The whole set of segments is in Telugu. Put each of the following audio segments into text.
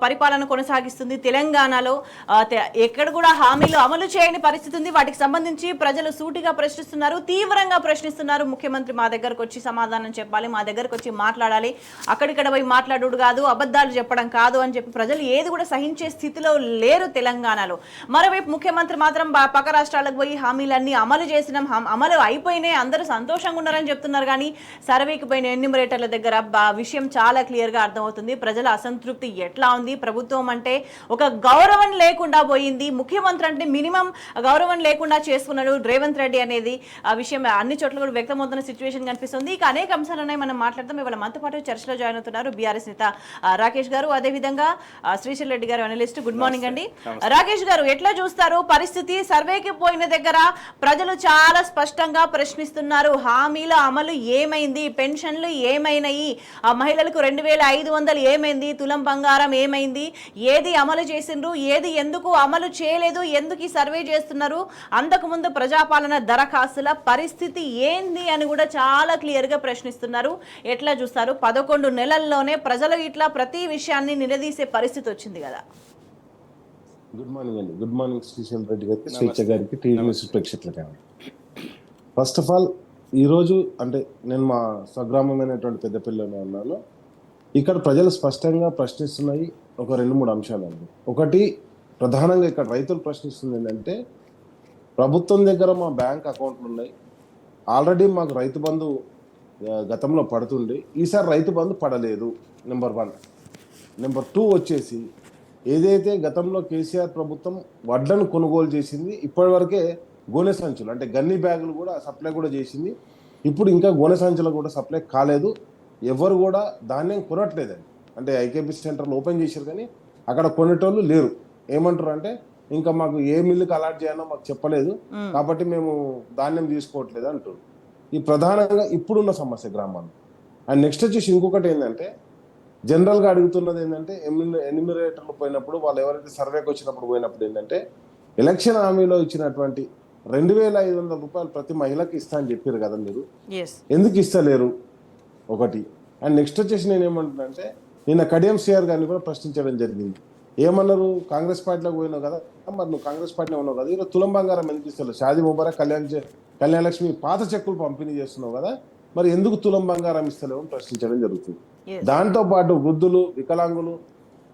పరిపాలన కొనసాగిస్తుంది తెలంగాణలో. ఎక్కడ కూడా హామీలు అమలు చేయని పరిస్థితి ఉంది. వాటికి సంబంధించి ప్రజలు సూటిగా ప్రశ్నిస్తున్నారు, తీవ్రంగా ప్రశ్నిస్తున్నారు. ముఖ్యమంత్రి మా దగ్గరకు వచ్చి సమాధానం చెప్పాలి, మా దగ్గరకు వచ్చి మాట్లాడాలి, అక్కడిక్కడ పోయి మాట్లాడు కాదు, అబద్ధాలు చెప్పడం కాదు అని చెప్పి ప్రజలు ఏది కూడా సహించే స్థితిలో లేరు తెలంగాణలో. మరోవైపు ముఖ్యమంత్రి మాత్రం పక్క రాష్ట్రాలకు పోయి హామీలన్నీ అమలు చేసినాం, అమలు అయిపోయినాయి, అందరూ సంతోషంగా ఉన్నారని చెప్తున్నారు. కానీ సర్వేకి పోయిన ఎన్యూమరేటర్ల దగ్గర విషయం చాలా క్లియర్ గా అర్థమవుతుంది. ప్రజల అసంతృప్తి ఎట్లా ఉంది. ప్రభుత్వం అంటే ఒక గౌరవం లేకుండా పోయింది. ముఖ్యమంత్రి అంటే మినిమం గౌరవం లేకుండా చేసుకున్నాడు రేవంత్ రెడ్డి అనేది ఆ విషయం అన్ని చోట్ల కూడా వ్యక్తమవుతున్న సిచ్యువేషన్ కనిపిస్తుంది. ఇక అనేక అంశాలు ఉన్నాయి, మనం మాట్లాడతాం. ఇవాళ మనతో పాటు చర్చలో జాయిన్ అవుతున్నారు బీఆర్ఎస్ నేత రాకేష్ గారు, అదేవిధంగా శ్రీశైల్ రెడ్డి గారు, అనలిస్ట్. గుడ్ మార్నింగ్ అండి. రాకేష్ గారు, ఎట్లా చూస్తారు పరిస్థితి? సర్వేకి పోయిన దగ్గర ప్రజలు చాలా స్పష్టంగా ప్రశ్నిస్తున్నారు. హామీల అమలు ఏమైంది? పెన్షన్లు ఏమైనాయి? ఆ మహిళలకు 2500 ఏమైంది? తులం బంగారం ఏమైంది? ఏది అమలు చేసిండ్రు, ఏది ఎందుకు అమలు చేయలేదు, ఎందుకు ఈ సర్వే చేస్తున్నారు? అంతకుముందు ప్రజాపాలన దరఖాస్తుల పరిస్థితి ఏంది అని కూడా చాలా క్లియర్ గా ప్రశ్నిస్తున్నారు. ఎట్లా చూస్తారు? 11 నెలల్లోనే ప్రజలు ఇట్లా ప్రతి విషయాన్ని నిలదీసే పరిస్థితి వచ్చింది కదా. గుడ్ మార్నింగ్ అండి. గుడ్ మార్నింగ్ శ్రీశైల్ రెడ్డి గారికి, స్వేచ్ఛ గారికి, టీవీ న్యూస్ ప్రేక్షకులకి. ఫస్ట్ ఆఫ్ ఆల్ ఈరోజు అంటే నేను మా స్వగ్రామమైనటువంటి పెద్దపల్లిలో ఉన్నాను. ఇక్కడ ప్రజలు స్పష్టంగా ప్రశ్నిస్తున్నాయి ఒక 2-3 అంశాలండి. ఒకటి, ప్రధానంగా ఇక్కడ రైతులు ప్రశ్నిస్తుంది ఏంటంటే, ప్రభుత్వం దగ్గర మా బ్యాంక్ అకౌంట్లు ఉన్నాయి, ఆల్రెడీ మాకు రైతు బంధు గతంలో పడుతుంది, ఈసారి రైతు బంధు పడలేదు. నెంబర్ 1. నెంబర్ 2 వచ్చేసి, ఏదైతే గతంలో కేసీఆర్ ప్రభుత్వం వడ్లను కొనుగోలు చేసింది, ఇప్పటి వరకే గోనె సంచులు అంటే గన్ని బ్యాగులు కూడా సప్లై కూడా చేసింది, ఇప్పుడు ఇంకా గోనె సంచులు కూడా సప్లై కాలేదు. ఎవరు కూడా ధాన్యం కొనట్లేదండి. అంటే ఐకేపీ సెంటర్లు ఓపెన్ చేశారు కానీ అక్కడ కొనేటోళ్ళు లేరు. ఏమంటారు అంటే, ఇంకా మాకు ఏ మిల్లుకి అలాట్ చేయాలో మాకు చెప్పలేదు కాబట్టి మేము ధాన్యం తీసుకోవట్లేదు అంటారు. ఈ ప్రధానంగా ఇప్పుడున్న సమస్య గ్రామాల్లో. అండ్ నెక్స్ట్ వచ్చేసి ఇంకొకటి ఏంటంటే, జనరల్గా అడుగుతున్నది ఏంటంటే, ఎన్యూమరేటర్లు పోయినప్పుడు వాళ్ళు ఎవరైతే సర్వేకి వచ్చినప్పుడు పోయినప్పుడు ఏంటంటే, ఎలక్షన్ హామీలో ఇచ్చినటువంటి 2500 రూపాయలు ప్రతి మహిళకి ఇస్తా అని చెప్పారు కదా మీరు, ఎందుకు ఇస్తలేరు? ఒకటి. అండ్ నెక్స్ట్ వచ్చేసి నేను ఏమంటున్నానంటే, నిన్న కడియం సిఆర్ గారిని కూడా ప్రశ్నించడం జరిగింది. ఏమన్నారు? కాంగ్రెస్ పార్టీలోకి పోయినావు కదా, మరి నువ్వు కాంగ్రెస్ పార్టీలో ఉన్నావు కదా, ఈరోజు తులం బంగారం ఎందుకు ఇస్తలేవు? షాదీ ముబారక్, కళ్యాణ లక్ష్మి పాత చెక్కులు పంపిణీ చేస్తున్నావు కదా, మరి ఎందుకు తులం బంగారం ఇస్తలేవు అని ప్రశ్నించడం జరుగుతుంది. దాంతో పాటు వృద్ధులు, వికలాంగులు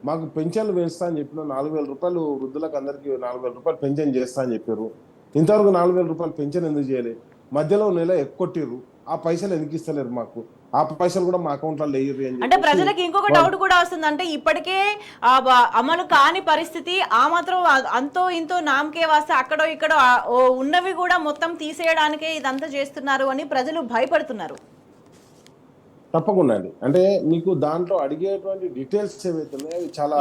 మాకు పెన్షన్లు పెంచుతా అని చెప్పిన 4000 రూపాయలు వృద్ధులకు అందరికీ 4000 రూపాయలు పెన్షన్ చేస్తా అని చెప్పారు. ఇంతవరకు 4000 రూపాయలు పెన్షన్ ఎందుకు చేయలేదు? మధ్యలో నెల ఎక్కొట్టిర్రు, ఆ పైసలు ఎందుకు ఇస్తలేరు మాకు? ఆ పైసలు కూడా మా అకౌంట్లో లేరు. అంటే ప్రజలకు ఇంకొక డౌట్ కూడా వస్తుంది, అంటే ఇప్పటికే అమలు కాని పరిస్థితి, ఆ మాత్రం అంతో ఇంతో నామకే వస్తే అక్కడో ఇక్కడో ఉన్నవి కూడా మొత్తం తీసేయడానికే ఇదంతా చేస్తున్నారు అని ప్రజలు భయపడుతున్నారు. తప్పకుండా అండి. అంటే మీకు దాంట్లో అడిగేటువంటి డీటెయిల్స్ ఏవైతే ఉన్నాయో అవి చాలా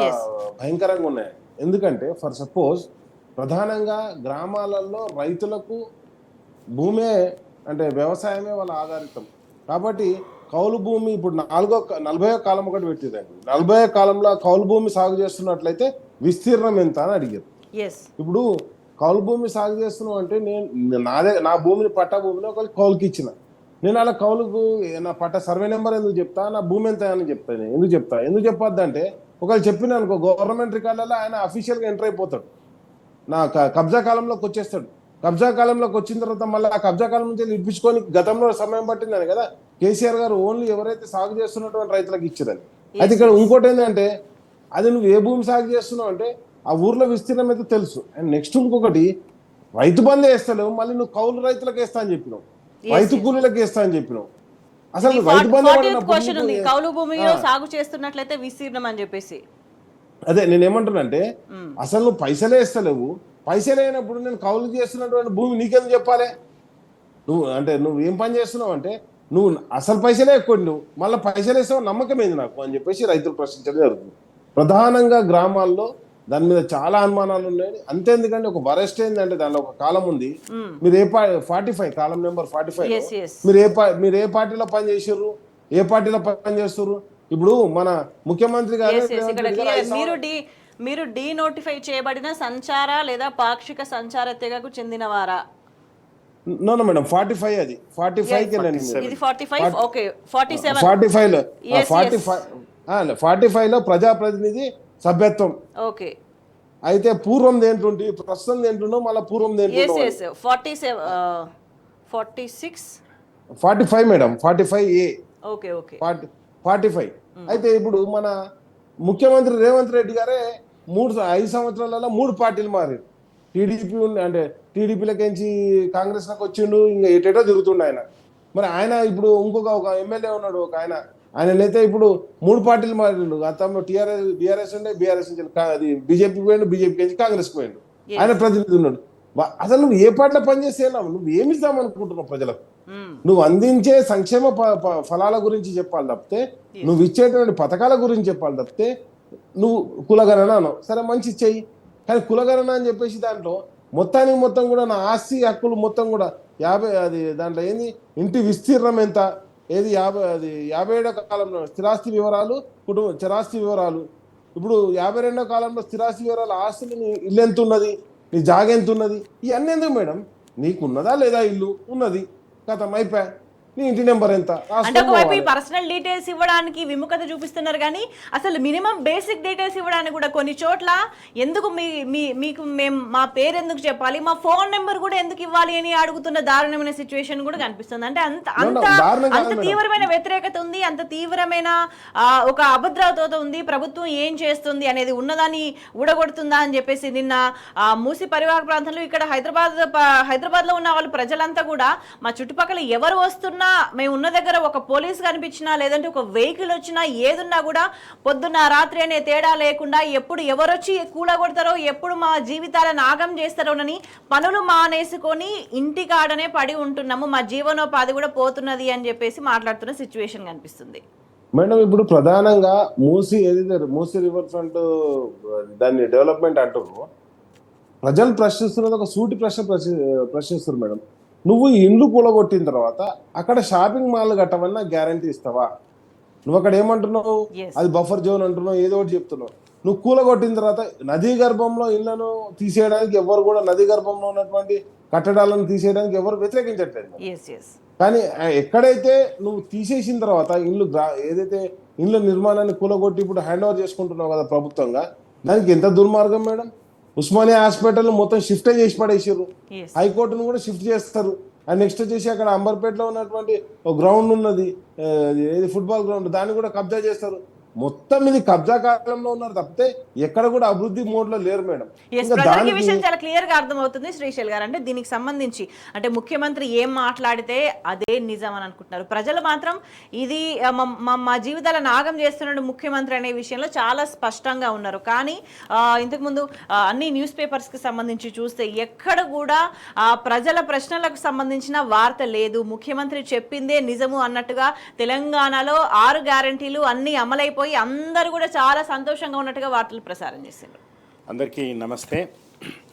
భయంకరంగా ఉన్నాయి. ఎందుకంటే ఫర్ సపోజ్ ప్రధానంగా గ్రామాలలో రైతులకు భూమే అంటే వ్యవసాయమే వాళ్ళ ఆధారితం కాబట్టి కౌలు భూమి ఇప్పుడు 40వ కాలం ఒకటి పెట్టిరండి. 40వ కాలంలో కౌలు భూమి సాగు చేస్తున్నట్లయితే విస్తీర్ణం ఎంత అని అడిగారు. ఇప్పుడు కౌలు భూమి సాగు చేస్తున్నావు అంటే, నేను నా భూమిని పట్టా భూమిని ఒకరికి కౌలుకి ఇచ్చిన, నేను అలా కౌలుకు నా పట్ట సర్వే నెంబర్ ఎందుకు చెప్తా, నా భూమి ఎంత అని చెప్తాను. ఎందుకు చెప్పొద్దు అంటే, ఒకవేళ చెప్పిన అనుకో గవర్నమెంట్ రికార్డులలో ఆయన అఫీషియల్గా ఎంటర్ అయిపోతాడు, నా కబ్జా కాలంలోకి వచ్చేస్తాడు. కబ్జా కాలంలోకి వచ్చిన తర్వాత మళ్ళీ ఆ కబ్జా కాలం నుంచి ఇప్పించుకొని గతంలో సమయం పట్టిందని కదా కేసీఆర్ గారు ఓన్లీ ఎవరైతే సాగు చేస్తున్నటువంటి రైతులకు ఇచ్చారని. అయితే ఇక్కడ ఇంకోటి ఏంటంటే, అది నువ్వు ఏ భూమి సాగు చేస్తున్నావు అంటే ఆ ఊర్లో విస్తీర్ణం అయితే తెలుసు. అండ్ నెక్స్ట్ ఇంకొకటి, రైతు బంధు వేస్తలేవు, మళ్ళీ నువ్వు కౌలు రైతులకు వేస్తా అని చెప్పినావు, రైతు కూలీలకు వేస్తా అని చెప్పినావు. అసలు రైతు బంధు కౌలు భూమిలో సాగు చేస్తున్నట్లయితే విస్తీర్ణం అని చెప్పేసి, అదే నేనేమంటున్నానంటే, అసలు నువ్వు పైసలే వేస్తలేవు, పైసలు అయినప్పుడు నేను కౌలు చేస్తున్నటువంటి భూమి నీకెందుకు చెప్పాలి? నువ్వు ఏం పని చేస్తున్నావు అంటే, నువ్వు అసలు పైసలే ఎక్కువ, నువ్వు మళ్ళీ పైసలు వేస్తావు నమ్మకం ఏంది నాకు అని చెప్పేసి రైతులు ప్రశ్నించడం జరుగుతుంది. ప్రధానంగా గ్రామాల్లో దాని మీద చాలా అనుమానాలు ఉన్నాయి. అంతే, ఎందుకంటే ఒక వరెస్ట్ ఏంటంటే దానిలో ఒక కాలం ఉంది. మీరు 45 కాలం నెంబర్ 45 మీరు ఏ పార్టీలో పని చేసారు, ఏ పార్టీలో పని చేస్తారు? ఇప్పుడు మన ముఖ్యమంత్రి గారు మీరు డీనోటిఫై చేయబడిన సంచార లేదా పాక్షిక సంచార తెగకు చెందినవారా? నో మేడం, 45 అది 45కి ఇది 45 ఓకే 47 45లో ప్రజాప్రతినిధి సభ్యత్వం. ఓకే. అయితే పూర్వం దేంటుండి ప్రస్తుతం దేంటుండో మళ్ళీ పూర్వం దేంటుండో 46 45 మేడం, 45A, ఓకే ఓకే 45. అయితే ఇప్పుడు మన ముఖ్యమంత్రి రేవంత్ రెడ్డి గారే 5 సంవత్సరాలలో 3 పార్టీలు మారారు. టీడీపీ అంటే టీడీపీలకించి కాంగ్రెస్లోకి వచ్చిండు, ఇంకా ఎటేటో తిరుగుతుండు ఆయన. మరి ఆయన ఇప్పుడు ఒక ఎమ్మెల్యే ఉన్నాడు ఒక ఆయనైతే ఇప్పుడు 3 పార్టీలు మారిండు. గతంలో బీఆర్ఎస్ ఉండే, బీఆర్ఎస్ నుంచి అది బీజేపీకి పోయిండు, బీజేపీకి నుంచి కాంగ్రెస్కి పోయిండు. ఆయన ప్రతినిధి ఉన్నాడు. అసలు నువ్వు ఏ పార్టీలో పనిచేసేనావు, నువ్వు ఏమి ఇస్తామనుకుంటున్నావు ప్రజలకు? నువ్వు అందించే సంక్షేమ ఫలాల గురించి చెప్పాలి తప్పితే, నువ్వు ఇచ్చేటువంటి పథకాల గురించి చెప్పాలి తప్పితే, నువ్వు కులగణన అన్నావు. సరే మంచి చెయ్యి, కానీ కులగణన అని చెప్పేసి దాంట్లో మొత్తం కూడా నా ఆస్తి హక్కులు మొత్తం కూడా దాంట్లో ఏంది, ఇంటి విస్తీర్ణం ఎంత, ఏది 57వ కాలంలో స్థిరాస్తి వివరాలు, చరాస్తి వివరాలు. ఇప్పుడు 52వ కాలంలో స్థిరాస్తి వివరాలు, ఆస్తులు, నీ ఇల్లు ఎంత ఉన్నది, నీ జాగ ఎంత ఉన్నది, ఇవన్నీ ఎందుకు మేడం? నీకున్నదా లేదా? ఇల్లు ఉన్నది, కథం అయిపోయా. నీ ఇంటి నెంబర్ ఎంత? అంటే ఒకవైపు ఈ పర్సనల్ డీటెయిల్స్ ఇవ్వడానికి విముఖత చూపిస్తున్నారు, కానీ అసలు మినిమం బేసిక్ డీటెయిల్స్ ఇవ్వడానికి కూడా కొన్ని చోట్ల ఎందుకు మీకు మేము మా పేరు ఎందుకు చెప్పాలి, మా ఫోన్ నెంబర్ కూడా ఎందుకు ఇవ్వాలి అని అడుగుతున్న దారుణమైన సిచ్యువేషన్ కూడా కనిపిస్తుంది. అంటే అంత తీవ్రమైన వ్యతిరేకత ఉంది, అంత తీవ్రమైన ఒక అభద్రత ఉంది. ప్రభుత్వం ఏం చేస్తుంది అనేది ఉన్నదాన్ని ఊడగొడుతుందా అని చెప్పేసి నిన్న మూసి పరివాహక ప్రాంతంలో ఇక్కడ హైదరాబాద్ లో ఉన్న వాళ్ళు ప్రజలంతా కూడా మా చుట్టుపక్కల ఎవరు వస్తున్నా, మేము ఉన్న దగ్గర ఒక పోలీస్ కనిపించినా లేదంటే ఒక వెహికల్ వచ్చినా ఏదున్నా కూడా పొద్దున్న రాత్రి అనే తేడా లేకుండా ఎప్పుడు ఎవరొచ్చి కూలగొడతారో, ఎప్పుడు మా జీవితాలను ఆగం చేస్తారోనని పనులు మానేసుకొని ఇంటికాడనే పడి ఉంటున్నాము, మా జీవనోపాధి కూడా పోతున్నది అని చెప్పేసి మాట్లాడుతున్న సిచ్యువేషన్ కనిపిస్తుంది. మేడం ఇప్పుడు ప్రధానంగా ఏదైతే మూసీ రివర్ ఫ్రంట్ దాన్ని డెవలప్మెంట్ అంటారు, ప్రజలు ప్రశ్నిస్తున్నది ఒక సూటి ప్రశ్నిస్తారు మేడం. నువ్వు ఇండ్లు కూలగొట్టిన తర్వాత అక్కడ షాపింగ్ మాల్ కట్టమన్నా గ్యారంటీ ఇస్తావా? నువ్వు అక్కడ ఏమంటున్నావు, అది బఫర్ జోన్ అంటున్నావు, ఏదో ఒకటి చెప్తున్నావు. నువ్వు కూలగొట్టిన తర్వాత నదీ గర్భంలో ఇళ్లను తీసేయడానికి ఎవరు కూడా, నదీ గర్భంలో ఉన్నటువంటి కట్టడాలను తీసేయడానికి ఎవరు వ్యతిరేకించట్లేదు. కానీ ఎక్కడైతే నువ్వు తీసేసిన తర్వాత ఏదైతే ఇండ్ల నిర్మాణాన్ని కూలగొట్టి ఇప్పుడు హ్యాండ్ ఓవర్ చేసుకుంటున్నావు కదా ప్రభుత్వంగా, దానికి ఎంత దుర్మార్గం మేడం. ఉస్మానియా హాస్పిటల్ మొత్తం షిఫ్ట్ చేసి పడేసారు, హైకోర్టును కూడా షిఫ్ట్ చేస్తారు. అండ్ నెక్స్ట్ వచ్చేసి అక్కడ అంబర్పేటలో ఉన్నటువంటి ఒక గ్రౌండ్ ఉన్నది, ఏది ఫుట్బాల్ గ్రౌండ్, దాన్ని కూడా కబ్జా చేస్తారు. మొత్తం ఇది కబ్జా కాలంలో ఉన్నారు తప్పితే ఎక్కడ కూడా అభివృద్ధి మోడ్ లో లేరు మేడం. విషయం చాలా క్లియర్ గా అర్థమవుతుంది శ్రీశైల్ గారు. అంటే దీనికి సంబంధించి అంటే ముఖ్యమంత్రి ఏం మాట్లాడితే అదే నిజం అని అనుకుంటున్నారు ప్రజలు మాత్రం. ఇది మా జీవితాలను నాగం చేస్తున్నాడు ముఖ్యమంత్రి అనే విషయంలో చాలా స్పష్టంగా ఉన్నారు. కానీ ఇంతకుముందు అన్ని న్యూస్ పేపర్స్ కి సంబంధించి చూస్తే ఎక్కడ కూడా ప్రజల ప్రశ్నలకు సంబంధించిన వార్త లేదు. ముఖ్యమంత్రి చెప్పిందే నిజము అన్నట్టుగా తెలంగాణలో 6 గ్యారంటీలు అన్ని అమలైపోయి అందరూ కూడా చాలా సంతోషంగా ఉన్నట్టుగా వార్తలు ప్రసారం చేశారు. అందరికీ నమస్తే.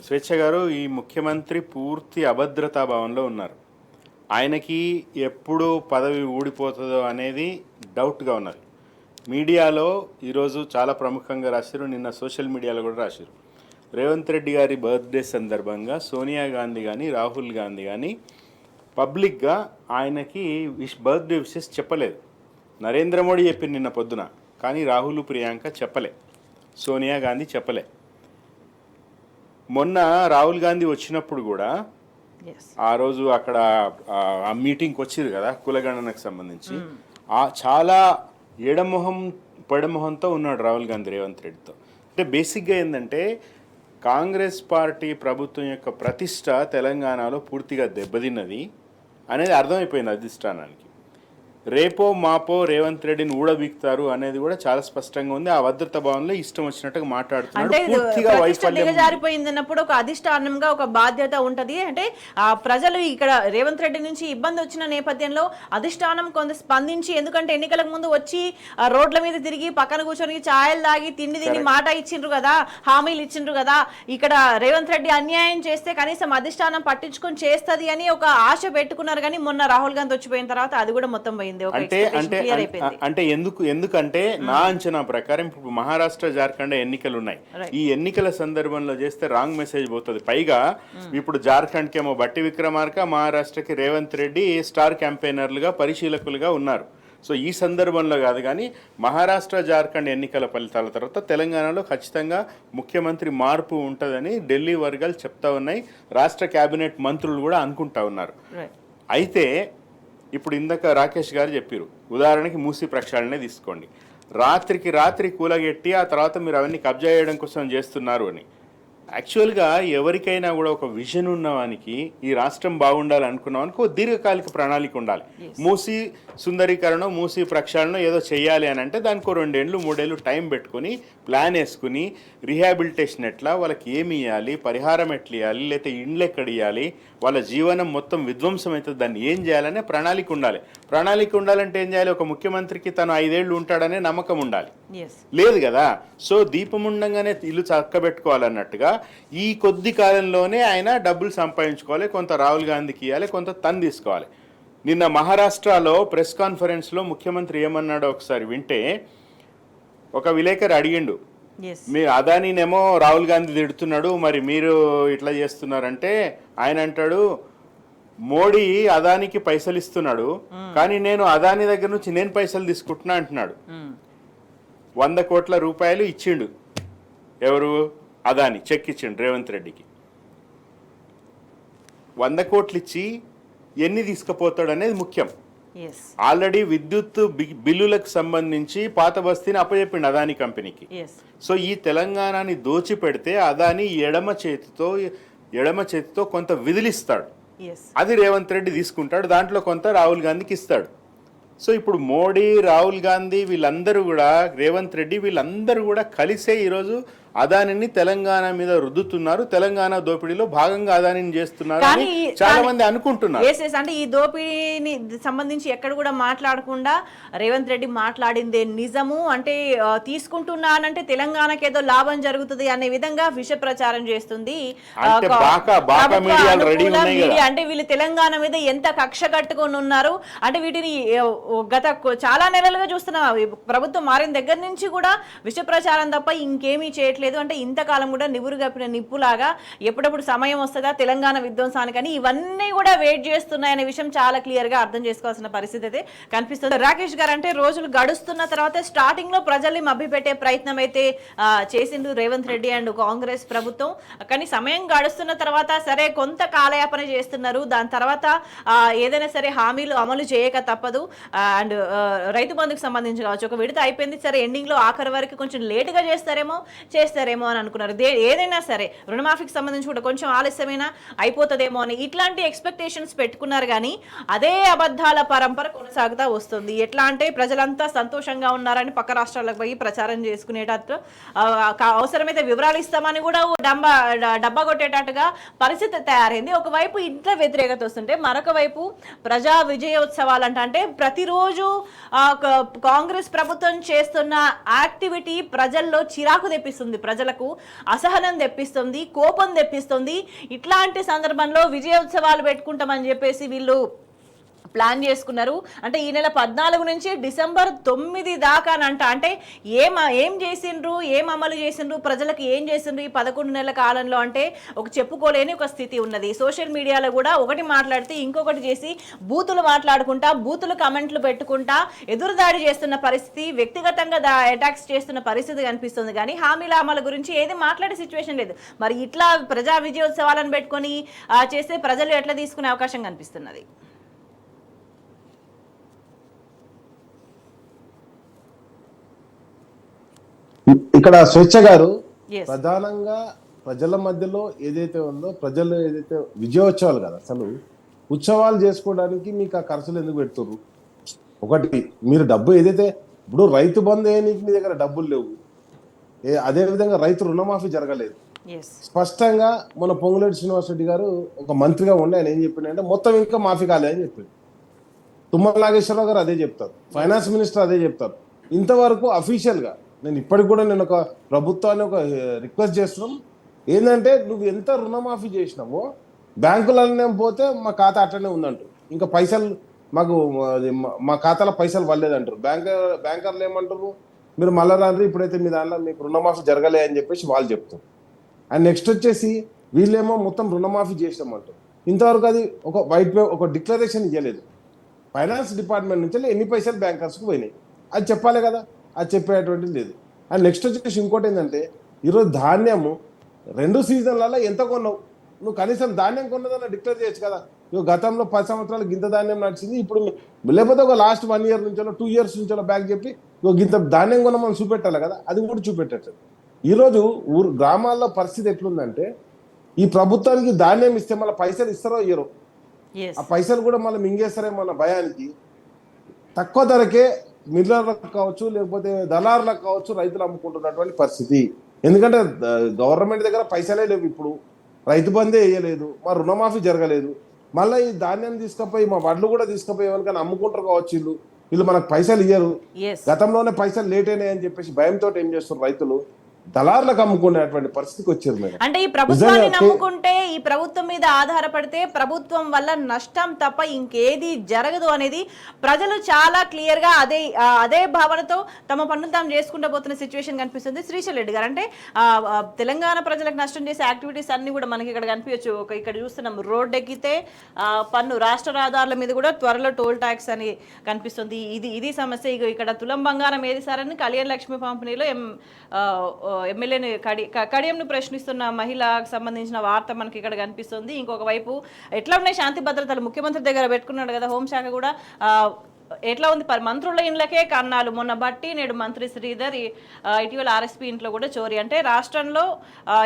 స్వేచ్ఛ గారు, ఈ ముఖ్యమంత్రి పూర్తి అభద్రతా భావంలో ఉన్నారు. ఆయనకి ఎప్పుడు పదవి ఊడిపోతుందో అనేది డౌట్గా ఉన్నది. మీడియాలో ఈరోజు చాలా ప్రముఖంగా రాశారు, నిన్న సోషల్ మీడియాలో కూడా రాశారు. రేవంత్ రెడ్డి గారి బర్త్డే సందర్భంగా సోనియా గాంధీ కానీ రాహుల్ గాంధీ కానీ పబ్లిక్గా ఆయనకి బర్త్డే విషెస్ చెప్పలేదు. నరేంద్ర మోడీ చెప్పింది నిన్న పొద్దున, కానీ రాహుల్ ప్రియాంక చెప్పలే, సోనియా గాంధీ చెప్పలే. మొన్న రాహుల్ గాంధీ వచ్చినప్పుడు కూడా ఆ రోజు అక్కడ ఆ మీటింగ్కి వచ్చిరు కదా కులగణనకు సంబంధించి, చాలా పడమొహంతో ఉన్నాడు రాహుల్ గాంధీ రేవంత్ రెడ్డితో. అంటే బేసిక్గా ఏంటంటే కాంగ్రెస్ పార్టీ ప్రభుత్వం యొక్క ప్రతిష్ట తెలంగాణలో పూర్తిగా దెబ్బతిన్నది అనేది అర్థమైపోయింది అధిష్టానానికి. రేపో మాపో రేవంత్ రెడ్డిని ఊడబీక్తారు అనేది కూడా చాలా స్పష్టంగా ఉంది. ఆ భద్రత భావనలో ఇష్టం వచ్చినట్టుగా మాట్లాడుతున్నారు. దిగజారిపోయిందన్నప్పుడు ఒక అధిష్టానంగా ఒక బాధ్యత ఉంటది. అంటే ప్రజలు ఇక్కడ రేవంత్ రెడ్డి నుంచి ఇబ్బంది వచ్చిన నేపథ్యంలో అధిష్టానం కొంత స్పందించి, ఎందుకంటే ఎన్నికలకు ముందు వచ్చి రోడ్ల మీద తిరిగి పక్కన కూర్చొని ఛాయలు తాగి తిండి మాట ఇచ్చిండ్రు కదా, హామీలు ఇచ్చిండ్రు కదా, ఇక్కడ రేవంత్ రెడ్డి అన్యాయం చేస్తే కనీసం అధిష్టానం పట్టించుకొని చేస్తది అని ఒక ఆశ పెట్టుకున్నారు. కానీ మొన్న రాహుల్ గాంధీ వచ్చిపోయిన తర్వాత అది కూడా మొత్తం పోయింది. అంటే ఎందుకంటే నా అంచనా ప్రకారం ఇప్పుడు మహారాష్ట్ర జార్ఖండ్ ఎన్నికలు ఉన్నాయి. ఈ ఎన్నికల సందర్భంలో చేస్తే రాంగ్ మెసేజ్ పోతుంది. పైగా ఇప్పుడు జార్ఖండ్ కేమో బట్టి విక్రమార్క, మహారాష్ట్రకి రేవంత్ రెడ్డి స్టార్ క్యాంపెయినర్లుగా పరిశీలకులుగా ఉన్నారు. సో ఈ సందర్భంలో కాదు కానీ మహారాష్ట్ర జార్ఖండ్ ఎన్నికల ఫలితాల తర్వాత తెలంగాణలో ఖచ్చితంగా ముఖ్యమంత్రి మార్పు ఉంటుందని ఢిల్లీ వర్గాలు చెప్తా ఉన్నాయి, రాష్ట్ర కేబినెట్ మంత్రులు కూడా అనుకుంటా ఉన్నారు. అయితే ఇప్పుడు ఇందాక రాకేష్ గారు చెప్పారు, ఉదాహరణకి మూసీ ప్రక్షాళనే తీసుకోండి, రాత్రికి రాత్రి కూలగెట్టి ఆ తర్వాత మీరు అవన్నీ కబ్జా చేయడం కోసం చేస్తున్నారు అని. యాక్చువల్గా ఎవరికైనా కూడా ఒక విజన్ ఉన్నవానికి, ఈ రాష్ట్రం బాగుండాలి అనుకున్నవానికి ఒక దీర్ఘకాలిక ప్రణాళిక ఉండాలి. మూసీ సుందరీకరణం, మూసీ ప్రక్షాళన ఏదో చేయాలి అని అంటే దానికి 2 ఏళ్ళు 3 ఏళ్ళు టైం పెట్టుకుని ప్లాన్ వేసుకుని రీహాబిలిటేషన్ ఎట్లా, వాళ్ళకి ఏమి ఇవ్వాలి, పరిహారం ఎట్లా ఇవ్వాలి, లేకపోతే ఇండ్లు ఎక్కడ ఇవ్వాలి, వాళ్ళ జీవనం మొత్తం విధ్వంసం అవుతుంది, దాన్ని ఏం చేయాలనే ప్రణాళిక ఉండాలి. ప్రణాళిక ఉండాలంటే ఏం చేయాలి, ఒక ముఖ్యమంత్రికి తను 5 ఏళ్ళు ఉంటాడనే నమ్మకం ఉండాలి. లేదు కదా. సో దీపం ఉండంగానే ఇల్లు చక్కబెట్టుకోవాలన్నట్టుగా ఈ కొద్ది కాలంలోనే ఆయన డబ్బులు సంపాదించుకోవాలి, కొంత రాహుల్ గాంధీకి ఇవ్వాలి, కొంత తను తీసుకోవాలి. నిన్న మహారాష్ట్రలో ప్రెస్ కాన్ఫరెన్స్లో ముఖ్యమంత్రి ఏమన్నాడో ఒకసారి వింటే, ఒక విలేకరు అడిగిండు, మీ అదానీనేమో రాహుల్ గాంధీ తిడుతున్నాడు, మరి మీరు ఇట్లా చేస్తున్నారంటే ఆయన అంటాడు, మోడీ అదానికి పైసలు ఇస్తున్నాడు కానీ నేను అదాని దగ్గర నుంచి నేను పైసలు తీసుకుంటున్నా అంటున్నాడు. 100 కోట్ల రూపాయలు ఇచ్చిండు ఎవరు, అదాని చెక్ ఇచ్చిండు రేవంత్ రెడ్డికి. 100 కోట్లు ఇచ్చి ఎన్ని తీసుకుపోతాడు అనేది ముఖ్యం. ఆల్రెడీ విద్యుత్ బిల్లులకు సంబంధించి పాత బస్తీని అప్పచెప్పిండు అదాని కంపెనీకి. సో ఈ తెలంగాణని దోచి పెడితే అదాని ఎడమ చేతితో కొంత విధులిస్తాడు, అది రేవంత్ రెడ్డి తీసుకుంటాడు, దాంట్లో కొంత రాహుల్ గాంధీకి ఇస్తాడు. సో ఇప్పుడు మోడీ, రాహుల్ గాంధీ వీళ్ళందరూ కూడా, రేవంత్ రెడ్డి వీళ్ళందరూ కూడా కలిసే ఈరోజు అదానిని తెలంగాణ మీద రుద్దుతున్నారు, తెలంగాణ దోపిడీలో భాగంగా అదానిని చేస్తున్నారు అని చాలా మంది అనుకుంటున్నారు. అంటే ఈ దోపిడీని సంబంధించి ఎక్కడ కూడా మాట్లాడకుండా రేవంత్ రెడ్డి మాట్లాడిందే నిజము, అంటే తీసుకుంటున్నానంటే తెలంగాణకి ఏదో లాభం జరుగుతుంది అనే విధంగా విష ప్రచారం చేస్తుంది మీడియా. అంటే వీళ్ళు తెలంగాణ మీద ఎంత కక్ష కట్టుకొని ఉన్నారు అంటే వీటిని గత చాలా నెలలుగా చూస్తున్నాం. ప్రభుత్వం మారిన దగ్గర నుంచి కూడా విష ప్రచారం తప్ప ఇంకేమీ చేయట్లేదు. అంటే ఇంతకాలం కూడా నివురు కప్పిన నిప్పులాగా ఎప్పుడప్పుడు సమయం వస్తుందా తెలంగాణ విధ్వంసానికని ఇవన్నీ కూడా వెయిట్ చేస్తున్నాయనే విషయం చాలా క్లియర్ గా అర్థం చేసుకోవాల్సిన పరిస్థితి అయితే కనిపిస్తుంది. రాకేష్ గారు, అంటే రోజులు గడుస్తున్న తర్వాత స్టార్టింగ్ లో ప్రజల్ని మభ్యపెట్టే ప్రయత్నం అయితే చేసిండు రేవంత్ రెడ్డి అండ్ కాంగ్రెస్ ప్రభుత్వం. కానీ సమయం గడుస్తున్న తర్వాత సరే కొంత కాలయాపన చేస్తున్నారు, దాని తర్వాత ఏదైనా సరే హామీలు అమలు చేయక తప్పదు. అండ్ రైతు బంధుకు సంబంధించి కావచ్చు, ఒక విడత అయిపోయింది, సరే ఎండింగ్ లో ఆఖరి వరకు కొంచెం లేటుగా చేస్తారేమో అని అనుకున్నారు. ఏదైనా సరే రుణమాఫీకి సంబంధించి కూడా కొంచెం ఆలస్యమైనా అయిపోతుందేమో అని ఇట్లాంటి ఎక్స్పెక్టేషన్స్ పెట్టుకున్నారు. కానీ అదే అబద్ధాల పరంపర కొనసాగుతూ వస్తుంది. ఎట్లా అంటే ప్రజలంతా సంతోషంగా ఉన్నారని పక్క రాష్ట్రాలకు పోయి ప్రచారం చేసుకునేటట్టు, అవసరమైతే వివరాలు ఇస్తామని కూడా డబ్బా కొట్టేటట్టుగా పరిస్థితి తయారైంది. ఒకవైపు ఇంత వ్యతిరేకత వస్తుంటే మరొక వైపు ప్రజా విజయోత్సవాలంట, అంటే ప్రతిరోజు కాంగ్రెస్ ప్రభుత్వం చేస్తున్న యాక్టివిటీ ప్రజల్లో చిరాకు తెప్పిస్తుంది, ప్రజలకు అసహనం తెప్పిస్తుంది, కోపం తెప్పిస్తుంది. ఇట్లాంటి సందర్భంలో విజయోత్సవాలు పెట్టుకుంటామని చెప్పేసి వీళ్ళు ప్లాన్ చేసుకున్నారు. అంటే ఈ నెల 14 నుంచి డిసెంబర్ 9 దాకానంట. అంటే ఏం చేసిండ్రు, ఏం అమలు చేసిండ్రు, ప్రజలకు ఏం చేసిండ్రు ఈ 11 నెలల కాలంలో అంటే ఒక చెప్పుకోలేని ఒక స్థితి ఉన్నది. సోషల్ మీడియాలో కూడా ఒకటి మాట్లాడితే ఇంకొకటి చేసి బూతులు మాట్లాడుకుంటా, బూతులు కమెంట్లు పెట్టుకుంటా ఎదురుదాడి చేస్తున్న పరిస్థితి, వ్యక్తిగతంగా అటాక్స్ చేస్తున్న పరిస్థితి కనిపిస్తుంది. కానీ హామీల అమలు గురించి ఏది మాట్లాడే సిచ్యువేషన్ లేదు. మరి ఇట్లా ప్రజా విజయోత్సవాలను పెట్టుకొని చేస్తే ప్రజలు ఎట్లా తీసుకునే అవకాశం కనిపిస్తున్నది? ఇక్కడ స్వేచ్ఛ గారు ప్రధానంగా ప్రజల మధ్యలో ఏదైతే ఉందో, ప్రజలు ఏదైతే విజయోత్సవాలు కదా, అసలు ఉత్సవాలు చేసుకోవడానికి మీకు ఆ ఖర్చులు ఎందుకు పెడుతున్నారు? ఒకటి, మీరు డబ్బు ఏదైతే ఇప్పుడు రైతు బంధు నీకు మీ దగ్గర డబ్బులు లేవు, అదే విధంగా రైతు రుణమాఫీ జరగలేదు. స్పష్టంగా మన పొంగులేటి శ్రీనివాసరెడ్డి గారు ఒక మంత్రిగా ఉండి ఆయన ఏం చెప్పిండే, మొత్తం ఇంకా మాఫీ కాలేదని చెప్పింది. తుమ్మల నాగేశ్వరరావు గారు అదే చెప్తారు, ఫైనాన్స్ మినిస్టర్ అదే చెప్తారు. ఇంతవరకు అఫీషియల్ గా నేను ఇప్పటికి కూడా నేను ఒక ప్రభుత్వాన్ని ఒక రిక్వెస్ట్ చేస్తున్నాం, ఏంటంటే నువ్వు ఎంత రుణమాఫీ చేసినావో బ్యాంకులనే పోతే మా ఖాతా అట్లనే ఉందంటారు, ఇంకా పైసలు మాకు మా ఖాతాలో పైసలు పడలేదంటారు. బ్యాంకర్లు ఏమంటారు, మీరు మళ్ళా రాండ్రి, ఇప్పుడైతే మీ దాంట్లో మీకు రుణమాఫీ జరగలే అని చెప్పేసి వాళ్ళు చెప్తారు. అండ్ నెక్స్ట్ వచ్చేసి వీళ్ళేమో మొత్తం రుణమాఫీ చేసినామంటారు. ఇంతవరకు అది ఒక వైట్ ఒక డిక్లరేషన్ ఇవ్వలేదు. ఫైనాన్స్ డిపార్ట్మెంట్ నుంచి ఎన్ని పైసలు బ్యాంకర్స్కి పోయినాయి అది చెప్పాలి కదా, అది చెప్పేటువంటిది లేదు. అండ్ నెక్స్ట్ వచ్చేసి ఇంకోటి ఏంటంటే ఈరోజు ధాన్యము 2 సీజన్లలో ఎంత కొన్నావు, నువ్వు కనీసం ధాన్యం కొన్నదన్న డిక్లేర్ చేయొచ్చు కదా. ఇవి గతంలో 10 సంవత్సరాలు గింత ధాన్యం నడిచింది, ఇప్పుడు లేకపోతే ఒక లాస్ట్ 1 year నుంచో 2 years నుంచో బ్యాక్ చెప్పి గింత ధాన్యం కొనమని చూపెట్టాలి కదా, అది కూడా చూపెట్టట్లేదు. ఈరోజు గ్రామాల్లో పరిస్థితి ఎట్లుందంటే ఈ ప్రభుత్వానికి ధాన్యం ఇస్తే మళ్ళీ పైసలు ఇస్తారో ఇయ్యరో, ఆ పైసలు కూడా మళ్ళీ మింగేస్తారేమో అన్న భయానికి తక్కువ ధరకే మిల్లర్లకు కావచ్చు లేకపోతే దళారులకు కావచ్చు రైతులు అమ్ముకుంటున్నటువంటి పరిస్థితి. ఎందుకంటే గవర్నమెంట్ దగ్గర పైసలే లేవు, ఇప్పుడు రైతు బందే వేయలేదు, మా రుణమాఫీ జరగలేదు, మళ్ళీ ఈ ధాన్యం తీసుకుపోయి మా వడ్లు కూడా తీసుకుపోయి ఎవరికైనా అమ్ముకుంటారు కావచ్చు, వీళ్ళు మనకు పైసలు ఇయ్యరు, గతంలోనే పైసలు లేట్ అయినాయి అని చెప్పేసి భయంతో ఏం చేస్తారు రైతులు దళారులకు అమ్ముకునేటువంటి పరిస్థితికి వచ్చారు మేడం. అంటే ఈ ప్రభుత్వాన్ని నమ్ముకుంటే, ఈ ప్రభుత్వం మీద ఆధారపడితే ప్రభుత్వం వల్ల నష్టం తప్ప ఇంకేది జరగదు అనేది ప్రజలు చాలా క్లియర్ గా అదే భావనతో తమ పనులు తాము చేసుకుంటూ పోతున్న సిచ్యువేషన్ కనిపిస్తుంది. శ్రీశైల్ రెడ్డి గారు, అంటే తెలంగాణ ప్రజలకు నష్టం చేసే యాక్టివిటీస్ అన్ని కూడా మనకి ఇక్కడ కనిపించచ్చు. ఇక్కడ చూస్తున్నాం, రోడ్ ఎక్కితే పన్ను, రాష్ట్ర రహదారుల మీద కూడా త్వరలో టోల్ ట్యాక్స్ అని కనిపిస్తుంది. ఇది సమస్య. ఇక్కడ తులం బంగారం ఏదిసారని కళ్యాణ్ లక్ష్మి పంపిణీలో ఎమ్మెల్యేని కడియంను ప్రశ్నిస్తున్న మహిళకు సంబంధించిన వార్త మనకి ఇక్కడ కనిపిస్తుంది. ఇంకొక వైపు ఎట్లా ఉన్నాయి శాంతి భద్రతలు, ముఖ్యమంత్రి దగ్గర పెట్టుకున్నాడు కదా హోంశాఖ కూడా, ఎట్లా ఉంది మంత్రుల ఇండ్లకే కన్నాలు. మొన్న బట్టి నేడు మంత్రి శ్రీధర్, ఇటీవల ఆర్ఎస్పీ ఇంట్లో కూడా చోరీ. అంటే రాష్ట్రంలో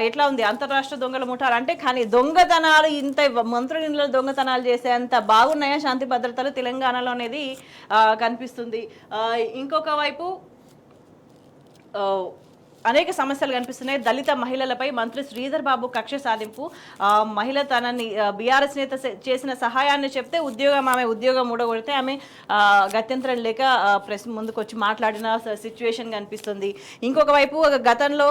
ఎట్లా ఉంది అంతరాష్ట్ర దొంగల ముఠాలు, అంటే కానీ దొంగతనాలు ఇంత మంత్రుల ఇంట్లో దొంగతనాలు చేసేంత బాగున్నాయా శాంతి భద్రతలు తెలంగాణలో అనేది కనిపిస్తుంది. ఇంకొక వైపు అనేక సమస్యలు కనిపిస్తున్నాయి. దళిత మహిళలపై మంత్రి శ్రీధర్ బాబు కక్ష సాధింపు. మహిళ తనని బీఆర్ఎస్ నేత చేసిన సహాయాన్ని చెప్తే ఆమె ఉద్యోగం ఊడగొడితే ఆమె గత్యంతరం లేక ప్రెస్ ముందుకు వచ్చి మాట్లాడిన సిచ్యువేషన్ కనిపిస్తుంది. ఇంకొక వైపు గతంలో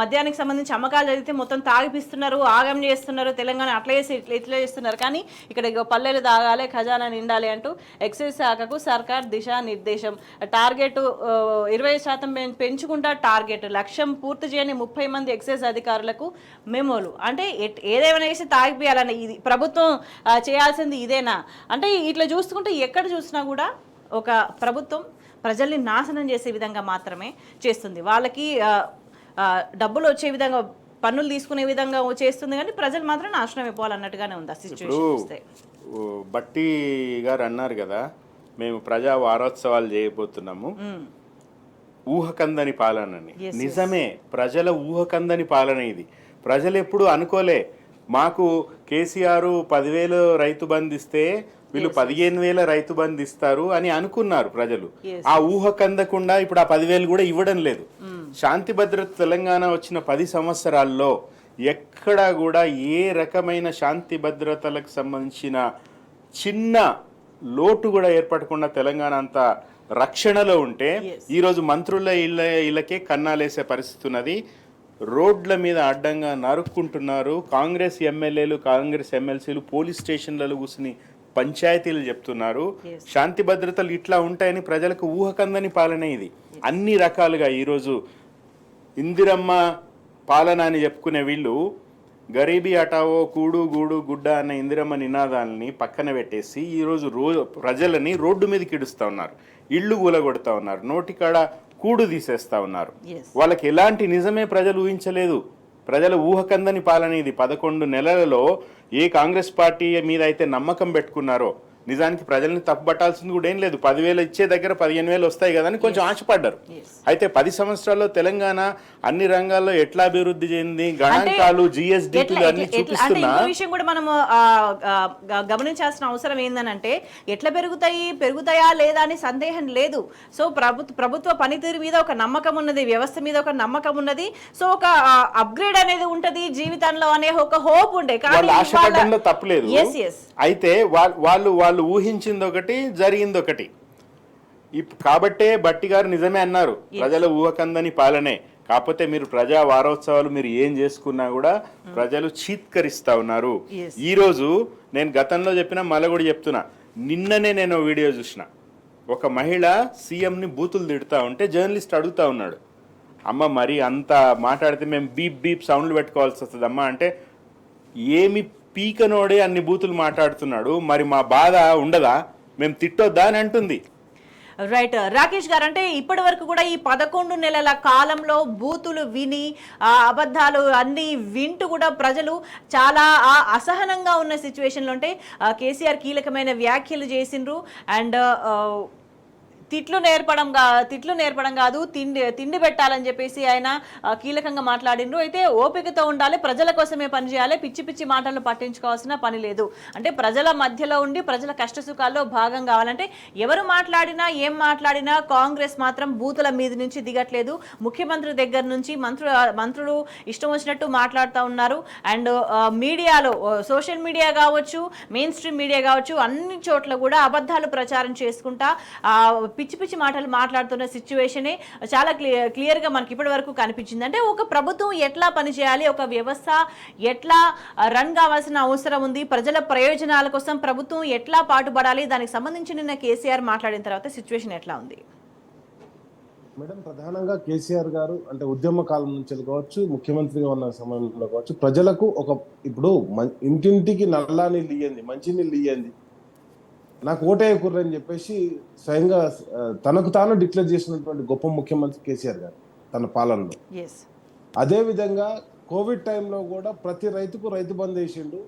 మద్యానికి సంబంధించి అమ్మకాలు జరిగితే మొత్తం తాగిపిస్తున్నారు, ఆగం చేస్తున్నారు, తెలంగాణ ఇట్లా చేస్తున్నారు. కానీ ఇక్కడ పల్లెలు తాగాలి, ఖజానా నిండాలి అంటూ ఎక్సైజ్ శాఖకు సర్కార్ దిశా నిర్దేశం. టార్గెట్ 20% పెంచుకుంటా, టార్గెట్ లక్ష్యం పూర్తి చేయని 30 మంది ఎక్సైజ్ అధికారులకు మెమోలు. అంటే ఏదేమైనా చేసి తాగిపోయాలని ఇది ప్రభుత్వం చేయాల్సింది ఇదేనా? అంటే ఇట్లా చూసుకుంటే ఎక్కడ చూసినా కూడా ఒక ప్రభుత్వం ప్రజల్ని నాశనం చేసే విధంగా మాత్రమే చేస్తుంది. వాళ్ళకి డబ్బులు వచ్చే విధంగా, పన్నులు తీసుకునే విధంగా చేస్తుంది, కానీ ప్రజలు మాత్రం నాశనం అయిపోవాలన్నట్టుగానే ఉంది ఆ సిచ్యువేషన్. బట్టి గారు అన్నారు కదా, మేము ప్రజా వారోత్సవాలు చేయబోతున్నాము, ఊహకందని పాలనని. నిజమే, ప్రజల ఊహకందని పాలన ఇది. ప్రజలు ఎప్పుడు అనుకోలే మాకు కేసీఆర్ 10,000 రైతు బంధు ఇస్తే వీళ్ళు 15,000 రైతు బంధు ఇస్తారు అని అనుకున్నారు ప్రజలు. ఆ ఊహ కందకుండా ఇప్పుడు ఆ 10,000 కూడా ఇవ్వడం లేదు. శాంతి భద్రత తెలంగాణ వచ్చిన 10 సంవత్సరాల్లో ఎక్కడా కూడా ఏ రకమైన శాంతి భద్రతలకు సంబంధించిన చిన్న లోటు కూడా ఏర్పడకుండా తెలంగాణ అంతా రక్షణలో ఉంటే ఈరోజు మంత్రుల ఇళ్ళకే కన్నాలేసే పరిస్థితి ఉన్నది. రోడ్ల మీద అడ్డంగా నరుక్కుంటున్నారు. కాంగ్రెస్ ఎమ్మెల్యేలు, కాంగ్రెస్ ఎమ్మెల్సీలు పోలీస్ స్టేషన్లలో కూర్చుని పంచాయతీలు చెప్తున్నారు. శాంతి భద్రతలు ఇట్లా ఉంటాయని ప్రజలకు ఊహకందని పాలన ఇది. అన్ని రకాలుగా ఈరోజు ఇందిరమ్మ పాలన అని చెప్పుకునే వీళ్ళు గరీబీ హటావో, కూడు గూడు గుడ్డ అన్న ఇందిరమ్మ నినాదాలని పక్కన పెట్టేసి ఈరోజు ప్రజలని రోడ్డు మీదకి ఇడుస్తూ ఉన్నారు, ఇళ్ళు కూలగొడతా ఉన్నారు, నోటికాడ కూడు తీసేస్తా ఉన్నారు. వాళ్ళకి ఎలాంటి నిజమే ప్రజలు ఊహించలేదు. ప్రజల ఊహకందని పాలన ఇది. 11 నెలలలో ఏ కాంగ్రెస్ పార్టీ మీద అయితే నమ్మకం పెట్టుకున్నారో, నిజానికి ప్రజల్ని తప్పుపట్టాల్సింది కూడా ఏం లేదు. 10,000 ఇచ్చే దగ్గర 15,000 వస్తాయి కదా అని కొంచెం ఆశపడ్డారు. అయితే 10 సంవత్సరాల్లో తెలంగాణ అన్ని రంగాల్లో ఎట్లా అభివృద్ధి చెంది గణాంకాలు, జిఎస్డిపీలు అన్ని చూపిస్తున్నా. విషయం కూడా మనము గమనించాల్సిన అవసరం ఏందనంటే, ఎట్లా పెరుగుతాయా లేదా అని సందేహం లేదు. సో ప్రభుత్వ పనితీరు మీద ఒక నమ్మకం ఉన్నది, వ్యవస్థ మీద ఒక నమ్మకం ఉన్నది. సో ఒక అప్గ్రేడ్ అనేది ఉంటది జీవితంలో అనే ఒక హోప్ ఉండే. ఆశపడడంలో తప్పలేదు. అయితే వాళ్ళు ఊహించింది ఒకటి, జరిగింది ఒకటి. కాబట్టే బట్టి గారు నిజమే అన్నారు, ప్రజల ఊహకందని పాలనే. కాకపోతే మీరు ప్రజా వారోత్సవాలు మీరు ఏం చేసుకున్నా కూడా ప్రజలు చీత్కరిస్తా ఉన్నారు. ఈ రోజు నేను గతంలో చెప్పిన మళ్ళీ కూడా చెప్తున్నా, నిన్ననే నేను వీడియో చూసిన, ఒక మహిళ సీఎంని బూతులు తిడుతూ ఉంటే జర్నలిస్ట్ అడుగుతా ఉన్నాడు, అమ్మ మరి అంత మాట్లాడితే మేము బీప్ బీప్ సౌండ్లు పెట్టుకోవాల్సి వస్తుంది అమ్మా అంటే, ఏమి పీకనోడే అన్ని బూతులు మాట్లాడుతున్నాడు, మరి మా బాధ ఉండదా, మేము తిట్టొద్దా అని అంటుంది. రైట్ రాకేష్ గారు, అంటే ఇప్పటి వరకు కూడా ఈ 11 నెలల కాలంలో బూతులు విని అబద్ధాలు అన్ని వింటూ కూడా ప్రజలు చాలా అసహనంగా ఉన్న సిచ్యువేషన్లో ఉంటే కేసీఆర్ కీలకమైన వ్యాఖ్యలు చేసిండ్రు. అండ్ తిట్లు నేర్పడం కాదు, తిండి పెట్టాలని చెప్పేసి ఆయన కీలకంగా మాట్లాడిండ్రు. అయితే ఓపికతో ఉండాలి, ప్రజల కోసమే పనిచేయాలి, పిచ్చి పిచ్చి మాటలను పట్టించుకోవాల్సిన పని లేదు. అంటే ప్రజల మధ్యలో ఉండి ప్రజల కష్టసుఖాల్లో భాగం కావాలంటే ఎవరు మాట్లాడినా ఏం మాట్లాడినా కాంగ్రెస్ మాత్రం బూతుల మీద నుంచి దిగట్లేదు. ముఖ్యమంత్రి దగ్గర నుంచి మంత్రులు ఇష్టం వచ్చినట్టు మాట్లాడుతూ ఉన్నారు. అండ్ మీడియాలో, సోషల్ మీడియా కావచ్చు, మెయిన్ స్ట్రీమ్ మీడియా కావచ్చు, అన్ని చోట్ల కూడా అబద్ధాలు ప్రచారం చేసుకుంటా పిచ్చి పిచ్చి మాటలు మాట్లాడుతున్న సిచ్యువేషనే చాలా క్లియర్గా మనకి ఇప్పటి వరకు కనిపించింది. అంటే ఒక ప్రభుత్వం ఎట్లా పనిచేయాలి, ఒక వ్యవస్థ ఎట్లా రన్ కావాల్సిన అవసరం ఉంది, ప్రజల ప్రయోజనాల కోసం ప్రభుత్వం ఎట్లా పాటుపడాలి, దానికి సంబంధించి నిన్న కేసీఆర్ మాట్లాడిన తర్వాత సిచ్యువేషన్ ఎట్లా ఉంది? మేడం, ప్రధానంగా కేసీఆర్ గారు అంటే ఉద్యమ కాలం నుంచి కావచ్చు, ముఖ్యమంత్రిగా ఉన్న సమయంలో కావచ్చు, ప్రజలకు ఇప్పుడు ఇంటింటికి నల్లా నీళ్ళు ఇయ్యండి, మంచి నీళ్ళు ఇయ్యండి, నాకు ఓటేయకూడదు అని చెప్పేసి స్వయంగా తనకు తాను డిక్లేర్ చేసినటువంటి గొప్ప ముఖ్యమంత్రి కేసీఆర్ గారు తన పాలనలో. అదే విధంగా కోవిడ్ టైంలో కూడా ప్రతి రైతుకు రైతు బంధు వేసిండు.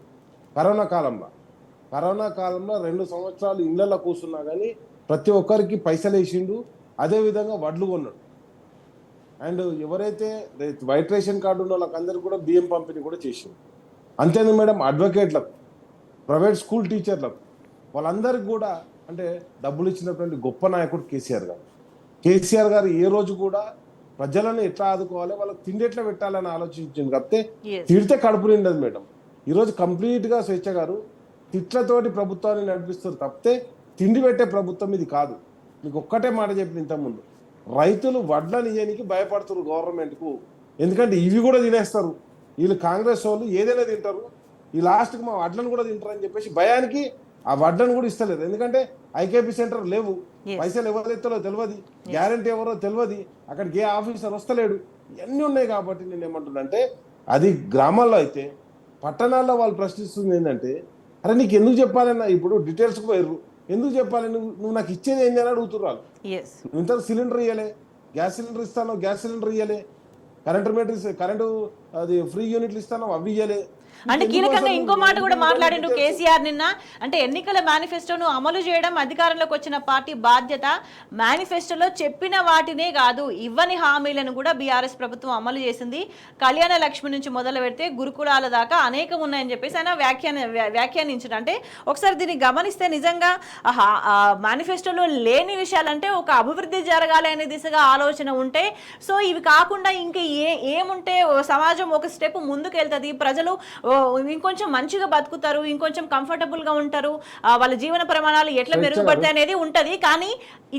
కరోనా కాలంలో 2 సంవత్సరాలు ఇళ్లలో కూర్చున్నా కానీ ప్రతి ఒక్కరికి పైసలు వేసిండు. అదేవిధంగా వడ్లు కొన్నాడు. అండ్ ఎవరైతే వైట్ రేషన్ కార్డు ఉన్న వాళ్ళకందరికీ కూడా బియ్యం పంపిణీ కూడా చేసిండు. అంతేందుకు మేడం, అడ్వకేట్లకు, ప్రైవేట్ స్కూల్ టీచర్లకు, వాళ్ళందరికీ కూడా అంటే డబ్బులు ఇచ్చినటువంటి గొప్ప నాయకుడు కేసీఆర్ గారు. కేసీఆర్ గారు ఏ రోజు కూడా ప్రజలను ఎట్లా ఆదుకోవాలి, వాళ్ళకి తిండి ఎట్లా పెట్టాలని ఆలోచించింది తప్పితే తిడితే కడుపు నిండదు మేడం. ఈరోజు కంప్లీట్గా స్వేచ్ఛ గారు తిట్లతోటి ప్రభుత్వాన్ని నడిపిస్తారు తప్పితే తిండి పెట్టే ప్రభుత్వం ఇది కాదు. మీకు ఒక్కటే మాట చెప్పిన ఇంతకుముందు, రైతులు వడ్లను ఇయ్యడానికి భయపడుతున్నారు గవర్నమెంట్కు. ఎందుకంటే ఇవి కూడా తినేస్తారు, వీళ్ళు కాంగ్రెస్ వాళ్ళు ఏదైనా తింటారు, ఈ లాస్ట్కి మా వడ్లను కూడా తింటారు అని చెప్పేసి భయానికి ఆ వడ్లను కూడా ఇస్తలేదు. ఎందుకంటే ఐకేపీ సెంటర్ లేవు, పైసలు ఎవరు ఎత్తాలో తెలియదు, గ్యారంటీ ఎవరో తెలియదు, అక్కడికి ఏ ఆఫీసర్ వస్తలేడు, ఇవన్నీ ఉన్నాయి. కాబట్టి నేను ఏమంటున్నానంటే, అది గ్రామాల్లో అయితే, పట్టణాల్లో వాళ్ళు ప్రశ్నిస్తుంది ఏంటంటే, అరే నీకు ఎందుకు చెప్పాలన్నా, ఇప్పుడు డీటెయిల్స్కి పోయారు, ఎందుకు చెప్పాలి, నువ్వు నాకు ఇచ్చేది ఏంటి అని అడుగుతున్నారు. నువ్వు ఇంత సిలిండర్ ఇయ్యలే, గ్యాస్ సిలిండర్ ఇస్తాను, గ్యాస్ సిలిండర్ ఇయ్యలే, కరెంటు అది ఫ్రీ యూనిట్లు ఇస్తాను, అవి ఇయ్యలే. అంటే కీలకంగా ఇంకో మాట కూడా మాట్లాడిండు కేసీఆర్ నిన్న. అంటే ఎన్నికల మేనిఫెస్టోను అమలు చేయడం అధికారంలోకి వచ్చిన పార్టీ బాధ్యత. మేనిఫెస్టోలో చెప్పిన వాటినే కాదు, ఇవ్వని హామీలను కూడా బీఆర్ఎస్ ప్రభుత్వం అమలు చేసింది. కళ్యాణ లక్ష్మి నుంచి మొదలు పెడితే గురుకులాల దాకా అనేకం ఉన్నాయని చెప్పేసి ఆయన వ్యాఖ్యానించారు. అంటే ఒకసారి దీన్ని గమనిస్తే నిజంగా మేనిఫెస్టోలో లేని విషయాలంటే ఒక అభివృద్ధి జరగాలి అనే దిశగా ఆలోచన ఉంటే, సో ఇవి కాకుండా ఇంకా ఏముంటే సమాజం ఒక స్టెప్ ముందుకు వెళ్తుంది, ప్రజలు ఇంకొంచెం మంచిగా బతుకుతారు, ఇంకొంచెం కంఫర్టబుల్ గా ఉంటారు, వాళ్ళ జీవన ప్రమాణాలు ఎట్లా మెరుగుపడతాయి అనేది ఉంటది. కానీ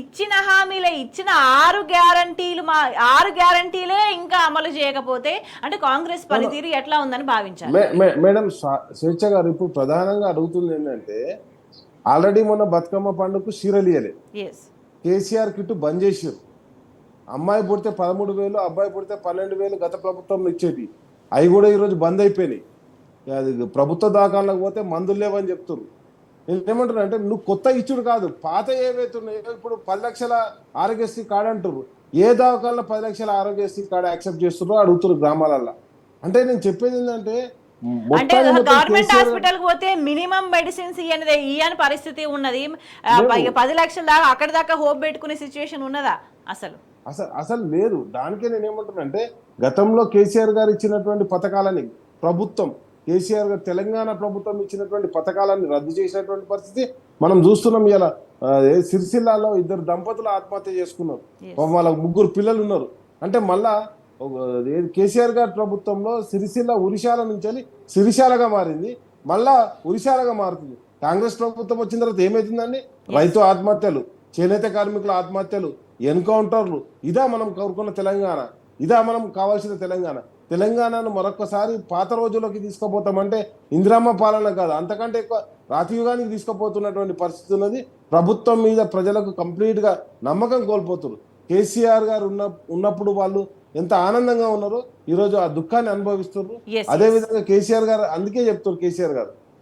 ఇచ్చిన హామీలే, ఇచ్చిన 6 గ్యారంటీలే ఇంకా అమలు చేయకపోతే అంటే కాంగ్రెస్ పనితీరు ఎట్లా ఉందని భావించాలి? మేడం, స్వేచ్ఛ గారు ఇప్పుడు ప్రధానంగా అడుగుతుంది ఏంటంటే, ఆల్రెడీ మొన్న బతుకమ్మ పండుగకు చీరలియలే, కేసీఆర్ కిట్టు బంద్ చేసారు. అమ్మాయి పుడితే 13,000, అబ్బాయి పుడితే 12,000 గత ప్రభుత్వంలో ఇచ్చేది, అవి కూడా ఈరోజు బంద్ అయిపోయినాయి. అది ప్రభుత్వ దవాఖానలకు పోతే మందులు లేవని చెప్తున్నారు. నేను ఏమంటున్నా అంటే, నువ్వు కొత్త ఇచ్చుడు కాదు, పాత ఏవైతే ఉన్నాయో ఇప్పుడు 10 లక్షల ఆరోగ్యశ్రీ కార్డు అంటారు, ఏ దవాఖానలో 10 లక్షల ఆరోగ్యశ్రీ కార్డు యాక్సెప్ట్ చేస్తున్నారో అడుగుతున్నారు గ్రామాలల్లో. అంటే నేను చెప్పేది ఏంటంటే, గవర్నమెంట్ హాస్పిటల్ పోతే మినిమం మెడిసిన్స్ ఇయ్యని పరిస్థితి ఉన్నది. 10 లక్షల దాకా అక్కడ దాకా హోప్ పెట్టుకునే సిచ్యువేషన్ ఉన్నదా? అసలు లేదు. దానికే నేను ఏమంటున్నా అంటే, గతంలో కేసీఆర్ గారు ఇచ్చినటువంటి పథకాలని ప్రభుత్వం, కేసీఆర్ గారు తెలంగాణ ప్రభుత్వం ఇచ్చినటువంటి పథకాలను రద్దు చేసినటువంటి పరిస్థితి మనం చూస్తున్నాం. ఇలా సిరిసిల్లాలో 2 దంపతులు ఆత్మహత్య చేసుకున్నారు, వాళ్ళ 3 పిల్లలు ఉన్నారు. అంటే మళ్ళా కేసీఆర్ గారి ప్రభుత్వంలో సిరిసిల్ల ఉరిశాల నుంచి సిరిశాలగా మారింది, మళ్ళా ఉరిశాలగా మారుతుంది. కాంగ్రెస్ ప్రభుత్వం వచ్చిన తర్వాత ఏమైతుందండి? రైతు ఆత్మహత్యలు, చేనేత కార్మికుల ఆత్మహత్యలు, ఎన్కౌంటర్లు. ఇదా మనం కోరుకున్న తెలంగాణ? ఇదా మనం కావాల్సిన తెలంగాణ? తెలంగాణను మరొకసారి పాత రోజుల్లోకి తీసుకుపోతామంటే ఇందిరమ్మ పాలన కాదు, అంతకంటే ఎక్కువ రాతియుగానికి తీసుకుపోతున్నటువంటి పరిస్థితి ఉన్నది. ప్రభుత్వం మీద ప్రజలకు కంప్లీట్గా నమ్మకం కోల్పోతున్నారు. కేసీఆర్ గారు ఉన్నప్పుడు వాళ్ళు ఎంత ఆనందంగా ఉన్నారో ఈరోజు ఆ దుఃఖాన్ని అనుభవిస్తున్నారు. అదేవిధంగా కేసీఆర్ గారు అందుకే చెప్తారు,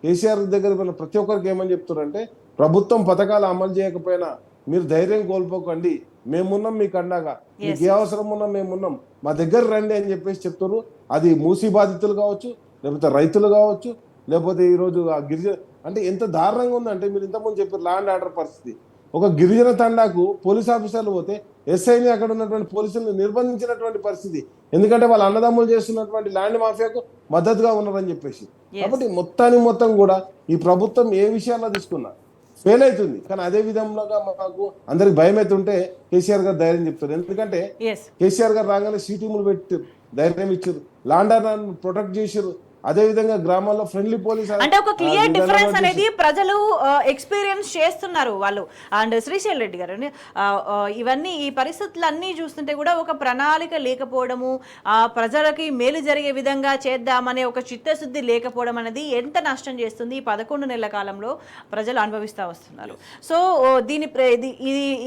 కేసీఆర్ దగ్గర ప్రతి ఒక్కరికి ఏమని చెప్తారు అంటే, ప్రభుత్వం పథకాలు అమలు చేయకపోయినా మీరు ధైర్యం కోల్పోకండి, మేమున్నాం మీకు అండగా, మీకు ఏ అవసరం ఉన్నా మేమున్నాం, మా దగ్గర రండి అని చెప్పేసి చెప్తారు. అది మూసీ బాధితులు కావచ్చు, లేకపోతే రైతులు కావచ్చు, లేకపోతే ఈరోజు ఆ గిరిజన అంటే ఎంత దారుణంగా ఉందంటే, మీరు ఇంతకుముందు చెప్పారు లా అండ్ ఆర్డర్ పరిస్థితి. ఒక గిరిజన తండాకు పోలీస్ ఆఫీసర్లు పోతే ఎస్ఐని అక్కడ ఉన్నటువంటి పోలీసులను నిర్బంధించినటువంటి పరిస్థితి. ఎందుకంటే వాళ్ళ అన్నదమ్ములు చేస్తున్నటువంటి ల్యాండ్ మాఫియాకు మద్దతుగా ఉన్నారని చెప్పేసి. కాబట్టి మొత్తం కూడా ఈ ప్రభుత్వం ఏ విషయాల్లో తీసుకున్నా ఫెయిల్ అవుతుంది. కానీ అదే విధంగా మాకు అందరికి భయం అవుతుంటే కేసీఆర్ గారు ధైర్యం చెప్తారు. ఎందుకంటే కేసీఆర్ గారు రాగానే సీటీములు పెట్టి ధైర్యం ఇచ్చారు, ల్యాండ్ ఆర్డర్ ప్రొటెక్ట్ చేశారు. అదే విధంగా గ్రామాల్లో ఫ్రెండ్లీ పోలీస్ అంటే ఒక క్లియర్ డిఫరెన్స్ అనేది ప్రజలు ఎక్స్పీరియన్స్ చేస్తున్నారు వాళ్ళు. అండ్ శ్రీశైల్ రెడ్డి గారు ఇవన్నీ ఈ పరిస్థితులన్నీ చూస్తుంటే కూడా ఒక ప్రణాళిక లేకపోవడము, ప్రజలకి మేలు జరిగే విధంగా చేద్దామనే ఒక చిత్తశుద్ధి లేకపోవడం అనేది ఎంత నష్టం చేస్తుంది ఈ 11 నెలల కాలంలో ప్రజలు అనుభవిస్తూ వస్తున్నారు. సో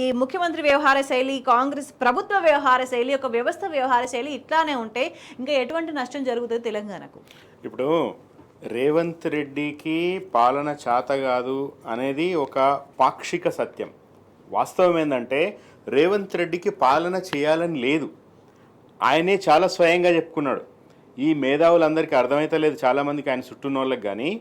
ఈ ముఖ్యమంత్రి వ్యవహార శైలి, కాంగ్రెస్ ప్రభుత్వ వ్యవహార శైలి, ఒక వ్యవస్థ వ్యవహార శైలి ఇట్లానే ఉంటే ఇంకా ఎటువంటి నష్టం జరుగుతుంది తెలంగాణకు? ఇప్పుడు రేవంత్ రెడ్డికి పాలన చేత కాదు అనేది ఒక పాక్షిక సత్యం. వాస్తవం ఏంటంటే రేవంత్ రెడ్డికి పాలన చేయాలని లేదు. ఆయనే చాలా స్వయంగా చెప్పుకున్నాడు. ఈ మేధావులందరికీ అర్థమైతలేదు చాలామందికి, ఆయన చుట్టూన్న వాళ్ళకి. కానీ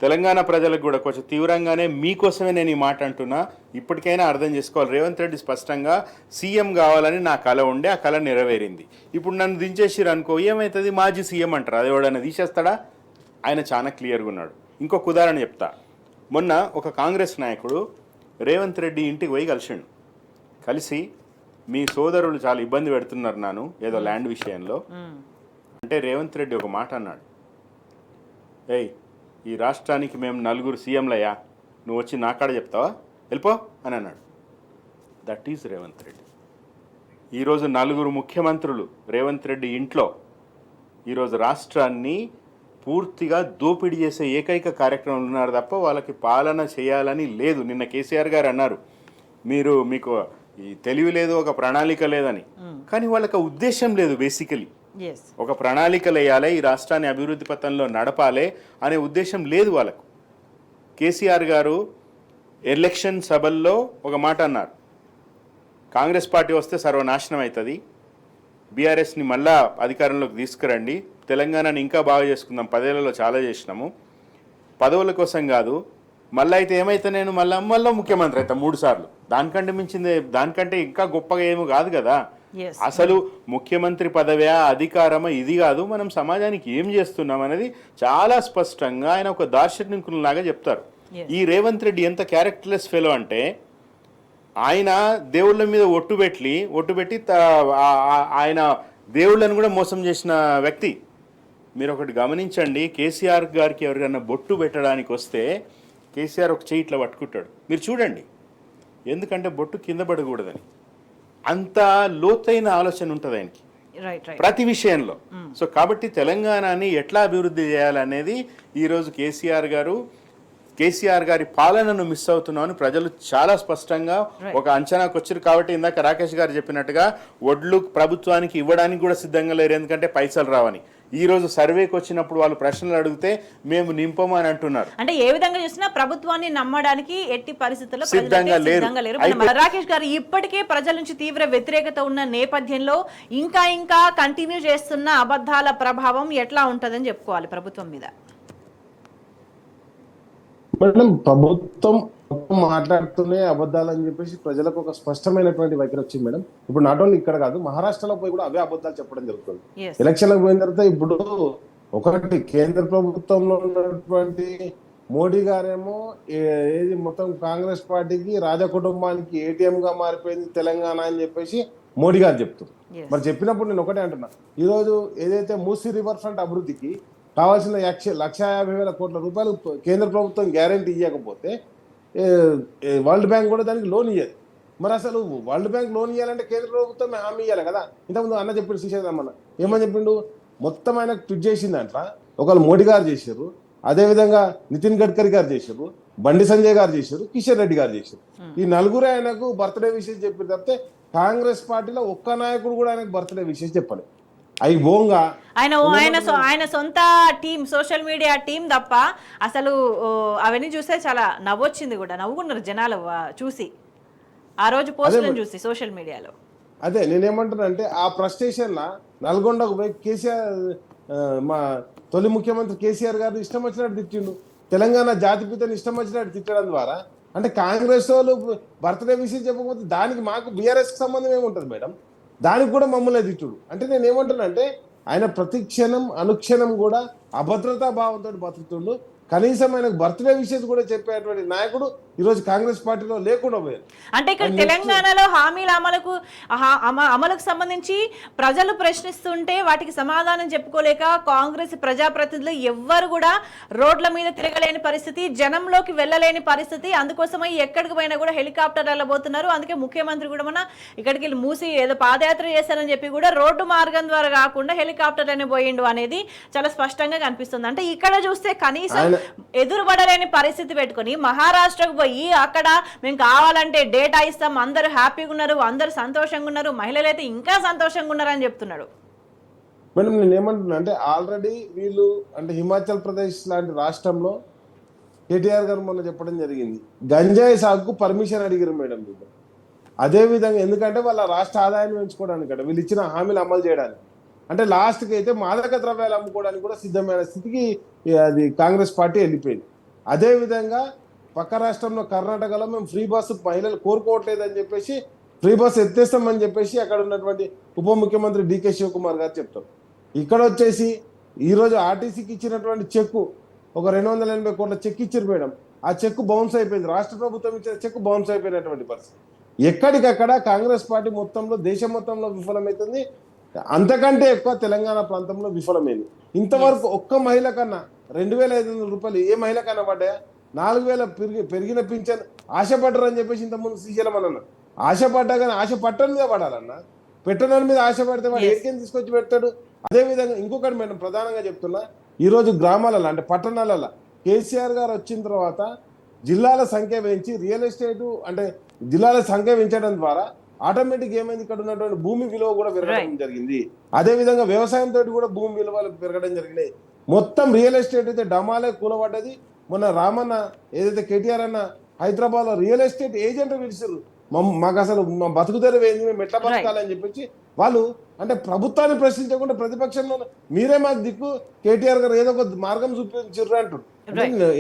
తెలంగాణ ప్రజలకు కూడా కొంచెం తీవ్రంగానే మీకోసమే నేను ఈ మాట అంటున్నా, ఇప్పటికైనా అర్థం చేసుకోవాలి. రేవంత్ రెడ్డి స్పష్టంగా సీఎం కావాలని నా కళ ఉండే, ఆ కళ నెరవేరింది. ఇప్పుడు నన్ను దించేసిరు అనుకో ఏమవుతుంది, మాజీ సీఎం అంటారు. అది ఎవడన్నా తీసేస్తాడా? ఆయన చాలా క్లియర్గా ఉన్నాడు. ఇంకొక ఉదాహరణ చెప్తా. మొన్న ఒక కాంగ్రెస్ నాయకుడు రేవంత్ రెడ్డి ఇంటికి పోయి కలిసి మీ సోదరులు చాలా ఇబ్బంది పెడుతున్నారు నన్ను ఏదో ల్యాండ్ విషయంలో అంటే, రేవంత్ రెడ్డి ఒక మాట అన్నాడు, ఏయ్ ఈ రాష్ట్రానికి మేము 4 సీఎంలయ్యా, నువ్వు వచ్చి నా కాడ చెప్తావా, వెళ్ళిపో అని అన్నాడు. That is Revanth Reddy. ఈరోజు 4 ముఖ్యమంత్రులు రేవంత్ రెడ్డి ఇంట్లో ఈరోజు రాష్ట్రాన్ని పూర్తిగా దోపిడీ చేసే ఏకైక కార్యక్రమం ఉన్నారు తప్ప వాళ్ళకి పాలన చేయాలని లేదు. నిన్న కేసీఆర్ గారు అన్నారు, మీకు ఈ తెలివి లేదు, ఒక ప్రణాళిక లేదని. కానీ వాళ్ళకి ఉద్దేశం లేదు. బేసికలీ ఒక ప్రణాళికలు వేయాలి, ఈ రాష్ట్రాన్ని అభివృద్ధి పథంలో నడపాలి అనే ఉద్దేశం లేదు వాళ్ళకు. కేసీఆర్ గారు ఎలక్షన్ సభల్లో ఒక మాట అన్నారు, కాంగ్రెస్ పార్టీ వస్తే సర్వనాశనం అవుతుంది, బీఆర్ఎస్ని మళ్ళా అధికారంలోకి తీసుకురండి, తెలంగాణని ఇంకా బాగా చేసుకుందాం, 10 ఏళ్లలో చాలా చేసినాము, పదవుల కోసం కాదు, మళ్ళీ అయితే ఏమైతే నేను మళ్ళీ ముఖ్యమంత్రి అవుతా 3 సార్లు, దానికంటే ఇంకా గొప్పగా ఏమీ కాదు కదా. అసలు ముఖ్యమంత్రి పదవ్యా అధికారమా ఇది కాదు, మనం సమాజానికి ఏం చేస్తున్నాం అనేది చాలా స్పష్టంగా ఆయన ఒక దార్శనికులాగా చెప్తారు. ఈ రేవంత్ రెడ్డి ఎంత క్యారెక్టర్లెస్ ఫెలో అంటే, ఆయన దేవుళ్ళ మీద ఒట్టు పెట్టి ఆయన దేవుళ్ళని కూడా మోసం చేసిన వ్యక్తి. మీరు ఒకటి గమనించండి, కేసీఆర్ గారికి ఎవరికైనా బొట్టు పెట్టడానికి వస్తే కేసీఆర్ ఒక చేయి ఇట్లా పట్టుకుంటాడు, మీరు చూడండి. ఎందుకంటే బొట్టు కింద పడకూడదని. అంత లోతైన ఆలోచన ఉంటుంది ఆయనకి ప్రతి విషయంలో. సో కాబట్టి తెలంగాణని ఎట్లా అభివృద్ధి చేయాలనేది ఈరోజు కేసీఆర్ గారి పాలనను మిస్ అవుతున్నామని ప్రజలు చాలా స్పష్టంగా ఒక అంచనాకు వచ్చారు. కాబట్టి ఇందాక రాకేష్ గారు చెప్పినట్టుగా వడ్లు ప్రభుత్వానికి ఇవ్వడానికి కూడా సిద్ధంగా లేరు, ఎందుకంటే పైసలు రావని. ఈ రోజు సర్వేకి వచ్చినప్పుడు వాళ్ళు ప్రశ్నలు అడిగితే మేము నింపమని అంటున్నారు. అంటే ఏ విధంగా చూసినా ప్రభుత్వాన్ని నమ్మడానికి ఎట్టి పరిస్థితుల్లో సిద్ధంగా లేరు. రాకేష్ గారు, ఇప్పటికే ప్రజల నుంచి తీవ్ర వ్యతిరేకత ఉన్న నేపథ్యంలో ఇంకా కంటిన్యూ చేస్తున్న అబద్ధాల ప్రభావం ఎట్లా ఉంటుందని చెప్పుకోవాలి ప్రభుత్వం మీద? మేడం, ప్రభుత్వం మాట్లాడుతూనే అబద్ధాలు అని చెప్పేసి ప్రజలకు ఒక స్పష్టమైనటువంటి వైఖరి వచ్చింది మేడం. ఇప్పుడు నాట్ ఓన్లీ ఇక్కడ కాదు, మహారాష్ట్రలో పోయి కూడా అవే అబద్ధాలు చెప్పడం జరుగుతుంది. ఎలక్షన్లకు పోయిన తర్వాత ఇప్పుడు ఒకటి కేంద్ర ప్రభుత్వంలో ఉన్నటువంటి మోడీ గారేమో ఏది మొత్తం కాంగ్రెస్ పార్టీకి రాజకుటుంబానికి ఏటీఎం గా మారిపోయింది తెలంగాణ అని చెప్పేసి మోడీ గారు చెప్తారు. మరి చెప్పినప్పుడు నేను ఒకటే అంటున్నా, ఈరోజు ఏదైతే మూసీ రివర్ ఫ్రంట్ అభివృద్ధికి కావాల్సిన 1,50,000 కోట్ల రూపాయలు కేంద్ర ప్రభుత్వం గ్యారంటీ ఇవ్వకపోతే వరల్డ్ బ్యాంక్ కూడా దానికి లోన్ ఇయ్యదు. మరి అసలు వరల్డ్ బ్యాంక్ లోన్ ఇవ్వాలంటే కేంద్ర ప్రభుత్వం హామీ ఇవ్వాలి కదా. ఇంతకుముందు అన్న చెప్పిండు శ్రీశైలం ఏమని చెప్పిండు, మొత్తం ఆయన ట్విట్ చేసింది అంట. ఒకళ్ళు మోడీ గారు చేశారు, అదేవిధంగా నితిన్ గడ్కరీ గారు చేశారు, బండి సంజయ్ గారు చేశారు, కిషన్ రెడ్డి గారు చేశారు. ఈ 4 ఆయనకు బర్త్డే విషయం చెప్పిన తప్పితే కాంగ్రెస్ పార్టీలో ఒక్క నాయకుడు కూడా ఆయనకు బర్త్డే విషయం చెప్పాలి. అవి బోంగా ఆయన సొంత టీం, సోషల్ మీడియా టీం తప్ప అసలు అవన్నీ చూస్తే చాలా నవ్వొచ్చింది కూడా, నవ్వుకున్నారు జనాలు చూసి ఆ రోజు పోస్టులను చూసి సోషల్ మీడియాలో. అదే నేనేమంటానంటే ఆ ఫ్రస్ట్రేషన్లా నల్గొండకు పోయి కేసీఆర్ మా తొలి ముఖ్యమంత్రి కేసీఆర్ గారు ఇష్టం వచ్చినట్టు తిట్టిండు, తెలంగాణ జాతిపితని ఇష్టం వచ్చినట్టు తిట్టడం ద్వారా అంటే కాంగ్రెస్ వాళ్ళు బర్త్డే విషయం చెప్పకపోతే దానికి మాకు బీఆర్ఎస్కి సంబంధం ఏముంటుంది మేడం, దానికి కూడా మమ్మల్ని తిట్టుడు. అంటే నేను ఏమంటానంటే ఆయన ప్రతి క్షణం అనుక్షణం కూడా అభద్రతా భావంతో బతుకుతుండు. కనీసం ఆయనకు బర్త్డే విషయం కూడా చెప్పేటువంటి నాయకుడు ఈరోజు కాంగ్రెస్ పార్టీలో లేకుండా పోయారు. అంటే ఇక్కడ తెలంగాణలో హామీల అమలుకు సంబంధించి ప్రజలు ప్రశ్నిస్తుంటే వాటికి సమాధానం చెప్పుకోలేక కాంగ్రెస్ ప్రజాప్రతినిధులు ఎవ్వరు కూడా రోడ్ల మీద తిరగలేని పరిస్థితి, జనంలోకి వెళ్ళలేని పరిస్థితి. అందుకోసమై ఎక్కడికి పోయినా కూడా హెలికాప్టర్ వెళ్ళబోతున్నారు. అందుకే ముఖ్యమంత్రి కూడా మన ఇక్కడికి మూసి ఏదో పాదయాత్ర చేశారని చెప్పి కూడా రోడ్డు మార్గం ద్వారా కాకుండా హెలికాప్టర్ అనే పోయిండు అనేది చాలా స్పష్టంగా కనిపిస్తుంది. అంటే ఇక్కడ చూస్తే కనీసం ఎదురుపడలేని పరిస్థితి పెట్టుకుని మహారాష్ట్రకు పోయి అక్కడ మేము కావాలంటే డేటా ఇస్తాం, అందరూ హ్యాపీగా ఉన్నారు, అందరూ సంతోషంగా ఉన్నారు, మహిళలు అయితే ఇంకా సంతోషంగా ఉన్నారని చెప్తున్నాడు. మేడం నేను ఏమంటున్నా అంటే ఆల్రెడీ వీళ్ళు అంటే హిమాచల్ ప్రదేశ్ లాంటి రాష్ట్రంలో కేటీఆర్ గారు మొన్న చెప్పడం జరిగింది, గంజాయి సాగుకు పర్మిషన్ అడిగారు మేడం వీళ్ళు. అదేవిధంగా ఎందుకంటే వాళ్ళ రాష్ట్ర ఆదాయాన్ని పెంచుకోవడానికి అంటే వీళ్ళు ఇచ్చిన హామీలు అమలు చేయడానికి, అంటే లాస్ట్కి అయితే మాదక ద్రవ్యాలు అమ్ముకోవడానికి కూడా సిద్ధమైన స్థితికి అది కాంగ్రెస్ పార్టీ వెళ్ళిపోయింది. అదేవిధంగా పక్క రాష్ట్రంలో కర్ణాటకలో మేము ఫ్రీ బస్సు మహిళలు కోరుకోవట్లేదని చెప్పేసి ఫ్రీ బస్సు ఎత్తేస్తామని చెప్పేసి అక్కడ ఉన్నటువంటి ఉప ముఖ్యమంత్రి డికే శివకుమార్ గారు చెప్తారు. ఇక్కడ వచ్చేసి ఈరోజు ఆర్టీసీకి ఇచ్చినటువంటి చెక్కు ఒక 280 కోట్ల చెక్ ఇచ్చారు మేడం, ఆ చెక్కు బౌన్స్ అయిపోయింది. రాష్ట్ర ప్రభుత్వం ఇచ్చిన చెక్కు బౌన్స్ అయిపోయినటువంటి పరిస్థితి. ఎక్కడికక్కడ కాంగ్రెస్ పార్టీ మొత్తంలో దేశం మొత్తంలో విఫలమవుతుంది, అంతకంటే ఎక్కువ తెలంగాణ ప్రాంతంలో విఫలమైంది. ఇంతవరకు ఒక్క మహిళ కన్నా 2,500 రూపాయలు ఏ మహిళ కన్నా పడ్డాయా? 4,000 పెరిగిన పింఛన్ ఆశపడ్డరు అని చెప్పేసి ఇంతకుముందు శ్రీశైలం అన్న ఆశపడ్డా కానీ ఆశ పట్టని మీద పడాలన్న, పెట్టని మీద ఆశ పడితే వాడు ఏడికేం తీసుకొచ్చి పెడతాడు. అదేవిధంగా ఇంకొకటి మేడం ప్రధానంగా చెప్తున్నా, ఈరోజు గ్రామాలలో అంటే పట్టణాలలో కేసీఆర్ గారు వచ్చిన తర్వాత జిల్లాల సంఖ్య పెంచి రియల్ ఎస్టేట్ అంటే జిల్లాల సంఖ్య పెంచడం ద్వారా ఆటోమేటిక్ ఏమైంది, ఇక్కడ ఉన్నటువంటి భూమి విలువ కూడా పెరగడం జరిగింది. అదేవిధంగా వ్యవసాయంతో కూడా భూమి విలువలు పెరగడం జరిగినాయి. మొత్తం రియల్ ఎస్టేట్ అయితే డమాలే కూలబడ్డది. మొన్న రామన్న ఏదైతే కేటీఆర్ అన్న హైదరాబాద్ లో రియల్ ఎస్టేట్ ఏజెంట్ పిలిచారు, మాకు అసలు మా బతుకుదెరువు ఏంది, మేము ఎట్లా బతకాలని చెప్పేసి వాళ్ళు అంటే ప్రభుత్వాన్ని ప్రశ్నించకుండా ప్రతిపక్షంలో మీరే మాకు దిక్కు, కేటీఆర్ గారు ఏదో ఒక మార్గం చూపించారు అంటారు.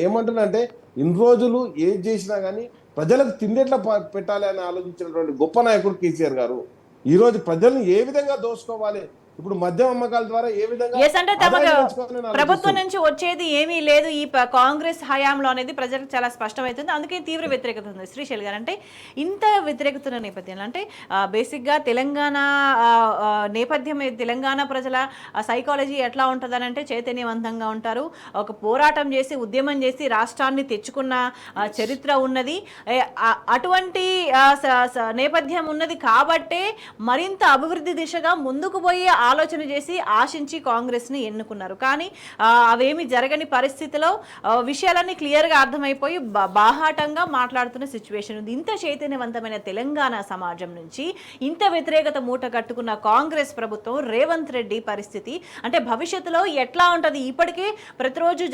ఏమంటున్నా అంటే ఇన్ని రోజులు ఏది చేసినా కానీ ప్రజలకు తిండెట్లా పెట్టాలి అని ఆలోచించినటువంటి గొప్ప నాయకుడు కేసీఆర్ గారు ఈ రోజు ప్రజలను ఏ విధంగా దోసుకోవాలి, ఇప్పుడు మద్యం అమ్మకాల ద్వారా ఏ విధంగా ప్రభుత్వం నుంచి వచ్చేది ఏమీ లేదు ఈ కాంగ్రెస్ హయాంలో అనేది ప్రజలకు చాలా స్పష్టమవుతుంది. అందుకే తీవ్ర వ్యతిరేకత ఉంది. శ్రీశైల్ గారు అంటే ఇంత వ్యతిరేకత నేపథ్యంలో అంటే బేసిక్గా తెలంగాణ నేపథ్యం, తెలంగాణ ప్రజల సైకాలజీ ఎట్లా ఉంటుందని అంటే చైతన్యవంతంగా ఉంటారు, ఒక పోరాటం చేసి ఉద్యమం చేసి రాష్ట్రాన్ని తెచ్చుకున్న చరిత్ర ఉన్నది. అటువంటి నేపథ్యం ఉన్నది కాబట్టే మరింత అభివృద్ధి దిశగా ముందుకు పోయి ఆలోచన చేసి ఆశించి కాంగ్రెస్ని ఎన్నుకున్నారు. కానీ అవేమి జరగని పరిస్థితిలో విషయాలన్నీ క్లియర్గా అర్థమైపోయి బాహాటంగా మాట్లాడుతున్న సిచ్యువేషన్ ఉంది. ఇంత చైతన్యవంతమైన తెలంగాణ సమాజం నుంచి ఇంత వ్యతిరేకత మూట కట్టుకున్న కాంగ్రెస్ ప్రభుత్వం, రేవంత్ రెడ్డి పరిస్థితి అంటే భవిష్యత్తులో ఎట్లా ఉంటుంది? ఇప్పటికే ప్రతిరోజు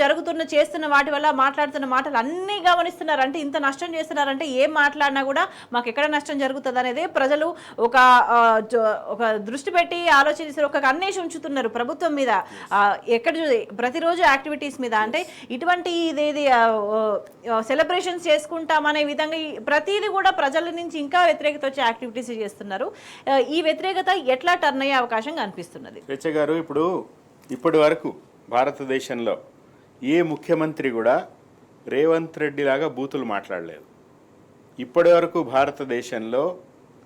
చేస్తున్న వాటి వల్ల మాట్లాడుతున్న మాటలు అన్నీ గమనిస్తున్నారు. అంటే ఇంత నష్టం చేస్తున్నారంటే ఏం మాట్లాడినా కూడా మాకు ఎక్కడ నష్టం జరుగుతుంది అనేది ప్రజలు ఒక దృష్టి పెట్టి ఆలోచించారు, ఒక కన్నేసి ఉంచుతున్నారు ప్రభుత్వం మీద. ఎక్కడ ప్రతిరోజు యాక్టివిటీస్ మీద అంటే ఇటువంటి ఇదేది సెలబ్రేషన్స్ చేసుకుంటామనే విధంగా ప్రతిదీ కూడా ప్రజల నుంచి ఇంకా వ్యతిరేకత వచ్చే యాక్టివిటీస్ చేస్తున్నారు. ఈ వ్యతిరేకత ఎట్లా టర్న్ అయ్యే అవకాశం కనిపిస్తున్నది? స్వేచ్ఛ గారు, ఇప్పటి వరకు భారతదేశంలో ఏ ముఖ్యమంత్రి కూడా రేవంత్ రెడ్డి లాగా బూతులు మాట్లాడలేదు. ఇప్పటి వరకు భారతదేశంలో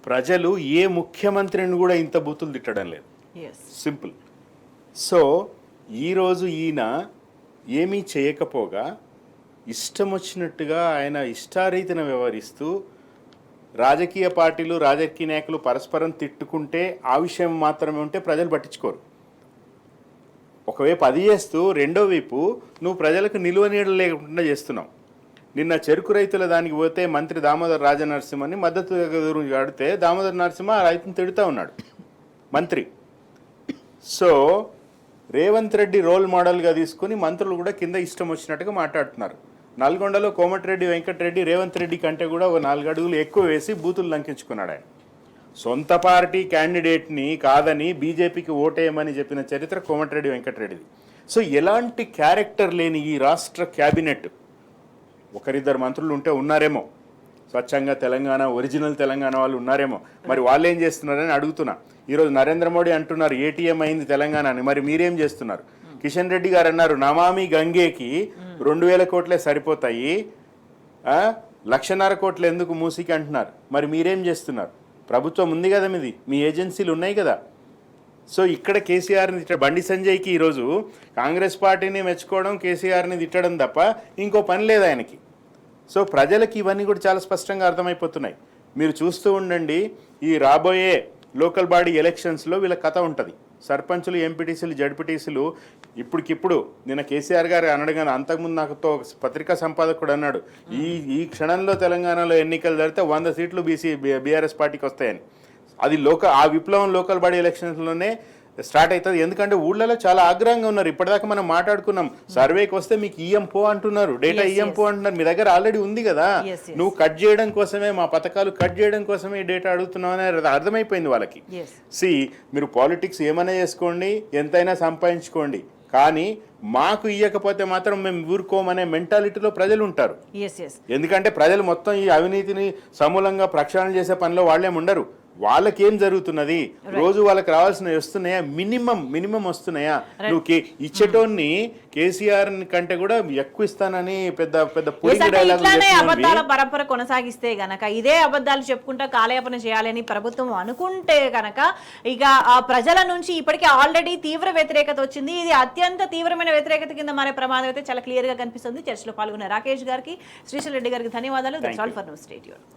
ప్రజలు ఏ ముఖ్యమంత్రిని కూడా ఇంత బూతులు తిట్టడం లేదు. సింపుల్. సో ఈరోజు ఈయన ఏమీ చేయకపోగా ఇష్టం వచ్చినట్టుగా ఆయన ఇష్టారీతిన వ్యవహరిస్తూ రాజకీయ పార్టీలు, రాజకీయ నాయకులు పరస్పరం తిట్టుకుంటే ఆ విషయం మాత్రమే ఉంటే ప్రజలు పట్టించుకోరు. ఒకవైపు అది చేస్తూ రెండో వైపు నువ్వు ప్రజలకు నిలువ నీడలు లేకుండా చేస్తున్నావు. నిన్న చెరుకు రైతుల దానికి పోతే మంత్రి దామోదర్ రాజనరసింహని మద్దతు గురించి అడిగితే దామోదర్ నరసింహ రైతుని తిడుతూ ఉన్నాడు మంత్రి. సో రేవంత్ రెడ్డి రోల్ మోడల్గా తీసుకుని మంత్రులు కూడా కింద ఇష్టం వచ్చినట్టుగా మాట్లాడుతున్నారు. నల్గొండలో కోమటిరెడ్డి వెంకటరెడ్డి రేవంత్ రెడ్డి కంటే కూడా ఒక 4 అడుగులు ఎక్కువ వేసి బూతులు లంకించుకున్నాడు. ఆయన సొంత పార్టీ క్యాండిడేట్ని కాదని బీజేపీకి ఓటేయమని చెప్పిన చరిత్ర కోమటిరెడ్డి వెంకటరెడ్డిది. సో ఎలాంటి క్యారెక్టర్ లేని ఈ రాష్ట్ర క్యాబినెట్, ఒకరిద్దరు మంత్రులు ఉంటే ఉన్నారేమో, స్వచ్ఛంగా తెలంగాణ ఒరిజినల్ తెలంగాణ వాళ్ళు ఉన్నారేమో, మరి వాళ్ళు ఏం చేస్తున్నారని అడుగుతున్నా. ఈరోజు నరేంద్ర మోడీ అంటున్నారు ఏటీఎం అయింది తెలంగాణ అని, మరి మీరేం చేస్తున్నారు? కిషన్ రెడ్డి గారు అన్నారు నమామి గంగేకి 2000 కోట్లే సరిపోతాయి, 1,50,000 కోట్లు ఎందుకు మూసికి అంటున్నారు. మరి మీరేం చేస్తున్నారు? ప్రభుత్వం ఉంది కదా, మీది మీ ఏజెన్సీలు ఉన్నాయి కదా. సో ఇక్కడ కేసీఆర్ని బండి సంజయ్కి ఈరోజు కాంగ్రెస్ పార్టీని మెచ్చుకోవడం, కేసీఆర్ని తిట్టడం తప్ప ఇంకో పని లేదు ఆయనకి. సో ప్రజలకి ఇవన్నీ కూడా చాలా స్పష్టంగా అర్థమైపోతున్నాయి. మీరు చూస్తూ ఉండండి, ఈ రాబోయే లోకల్ బాడీ ఎలక్షన్స్లో వీళ్ళ కథ ఉంటుంది. సర్పంచులు, ఎంపీటీసీలు, జడ్పీటీసీలు ఇప్పటికిప్పుడు నిన్న కేసీఆర్ గారు అనడగానే, అంతకుముందు నాకుతో పత్రికా సంపాదకుడు అన్నాడు ఈ క్షణంలో తెలంగాణలో ఎన్నికలు జరిగితే 100 సీట్లు బీఆర్ఎస్ పార్టీకి వస్తాయని. అది ఆ విప్లవం లోకల్ బాడీ ఎలక్షన్స్లోనే స్టార్ట్ అవుతుంది. ఎందుకంటే ఊళ్ళలో చాలా ఆగ్రహంగా ఉన్నారు. ఇప్పటిదాకా మనం మాట్లాడుకున్నాం, సర్వేకి వస్తే మీకు ఈఎంపో అంటున్నారు, డేటా ఈఎంపో అంటున్నారు. మీ దగ్గర ఆల్రెడీ ఉంది కదా, నువ్వు కట్ చేయడం కోసమే, మా పథకాలు కట్ చేయడం కోసమే డేటా అడుగుతున్నావు అనేది అర్థమైపోయింది వాళ్ళకి. మీరు పాలిటిక్స్ ఏమైనా చేసుకోండి, ఎంతైనా సంపాదించుకోండి, కానీ మాకు ఇయ్యకపోతే మాత్రం మేము ఊరుకోమనే మెంటాలిటీలో ప్రజలు ఉంటారు. ఎందుకంటే ప్రజలు మొత్తం ఈ అవినీతిని సమూలంగా ప్రక్షాళన చేసే పనిలో వాళ్ళేం ఉండరు. వాళ్ళకి ఏం జరుగుతున్నది, రోజు వాళ్ళకి రావాల్సినవి వస్తున్నాయా, మినిమం వస్తున్నాయా? నువ్వు ఇచ్చేటోన్ని కేసీఆర్ కంటే కూడా ఎక్కువ ఇస్తానని పెద్ద అబద్ధాల పరంపర కొనసాగిస్తే గనక, ఇదే అబద్ధాలు చెప్పుకుంటా కాలయాపన చేయాలని ప్రభుత్వం అనుకుంటే గనక, ఇక ఆ ప్రజల నుంచి ఇప్పటికే ఆల్రెడీ తీవ్ర వ్యతిరేకత వచ్చింది. ఇది అత్యంత తీవ్రమైన వ్యతిరేకత కింద మారే ప్రమాదం అయితే చాలా క్లియర్ గా కనిపిస్తుంది. చర్చలో పాల్గొన్న రాకేష్ గారికి, శ్రీశైల్ రెడ్డి గారికి ధన్యవాదాలు. That's all for now. Stay tuned.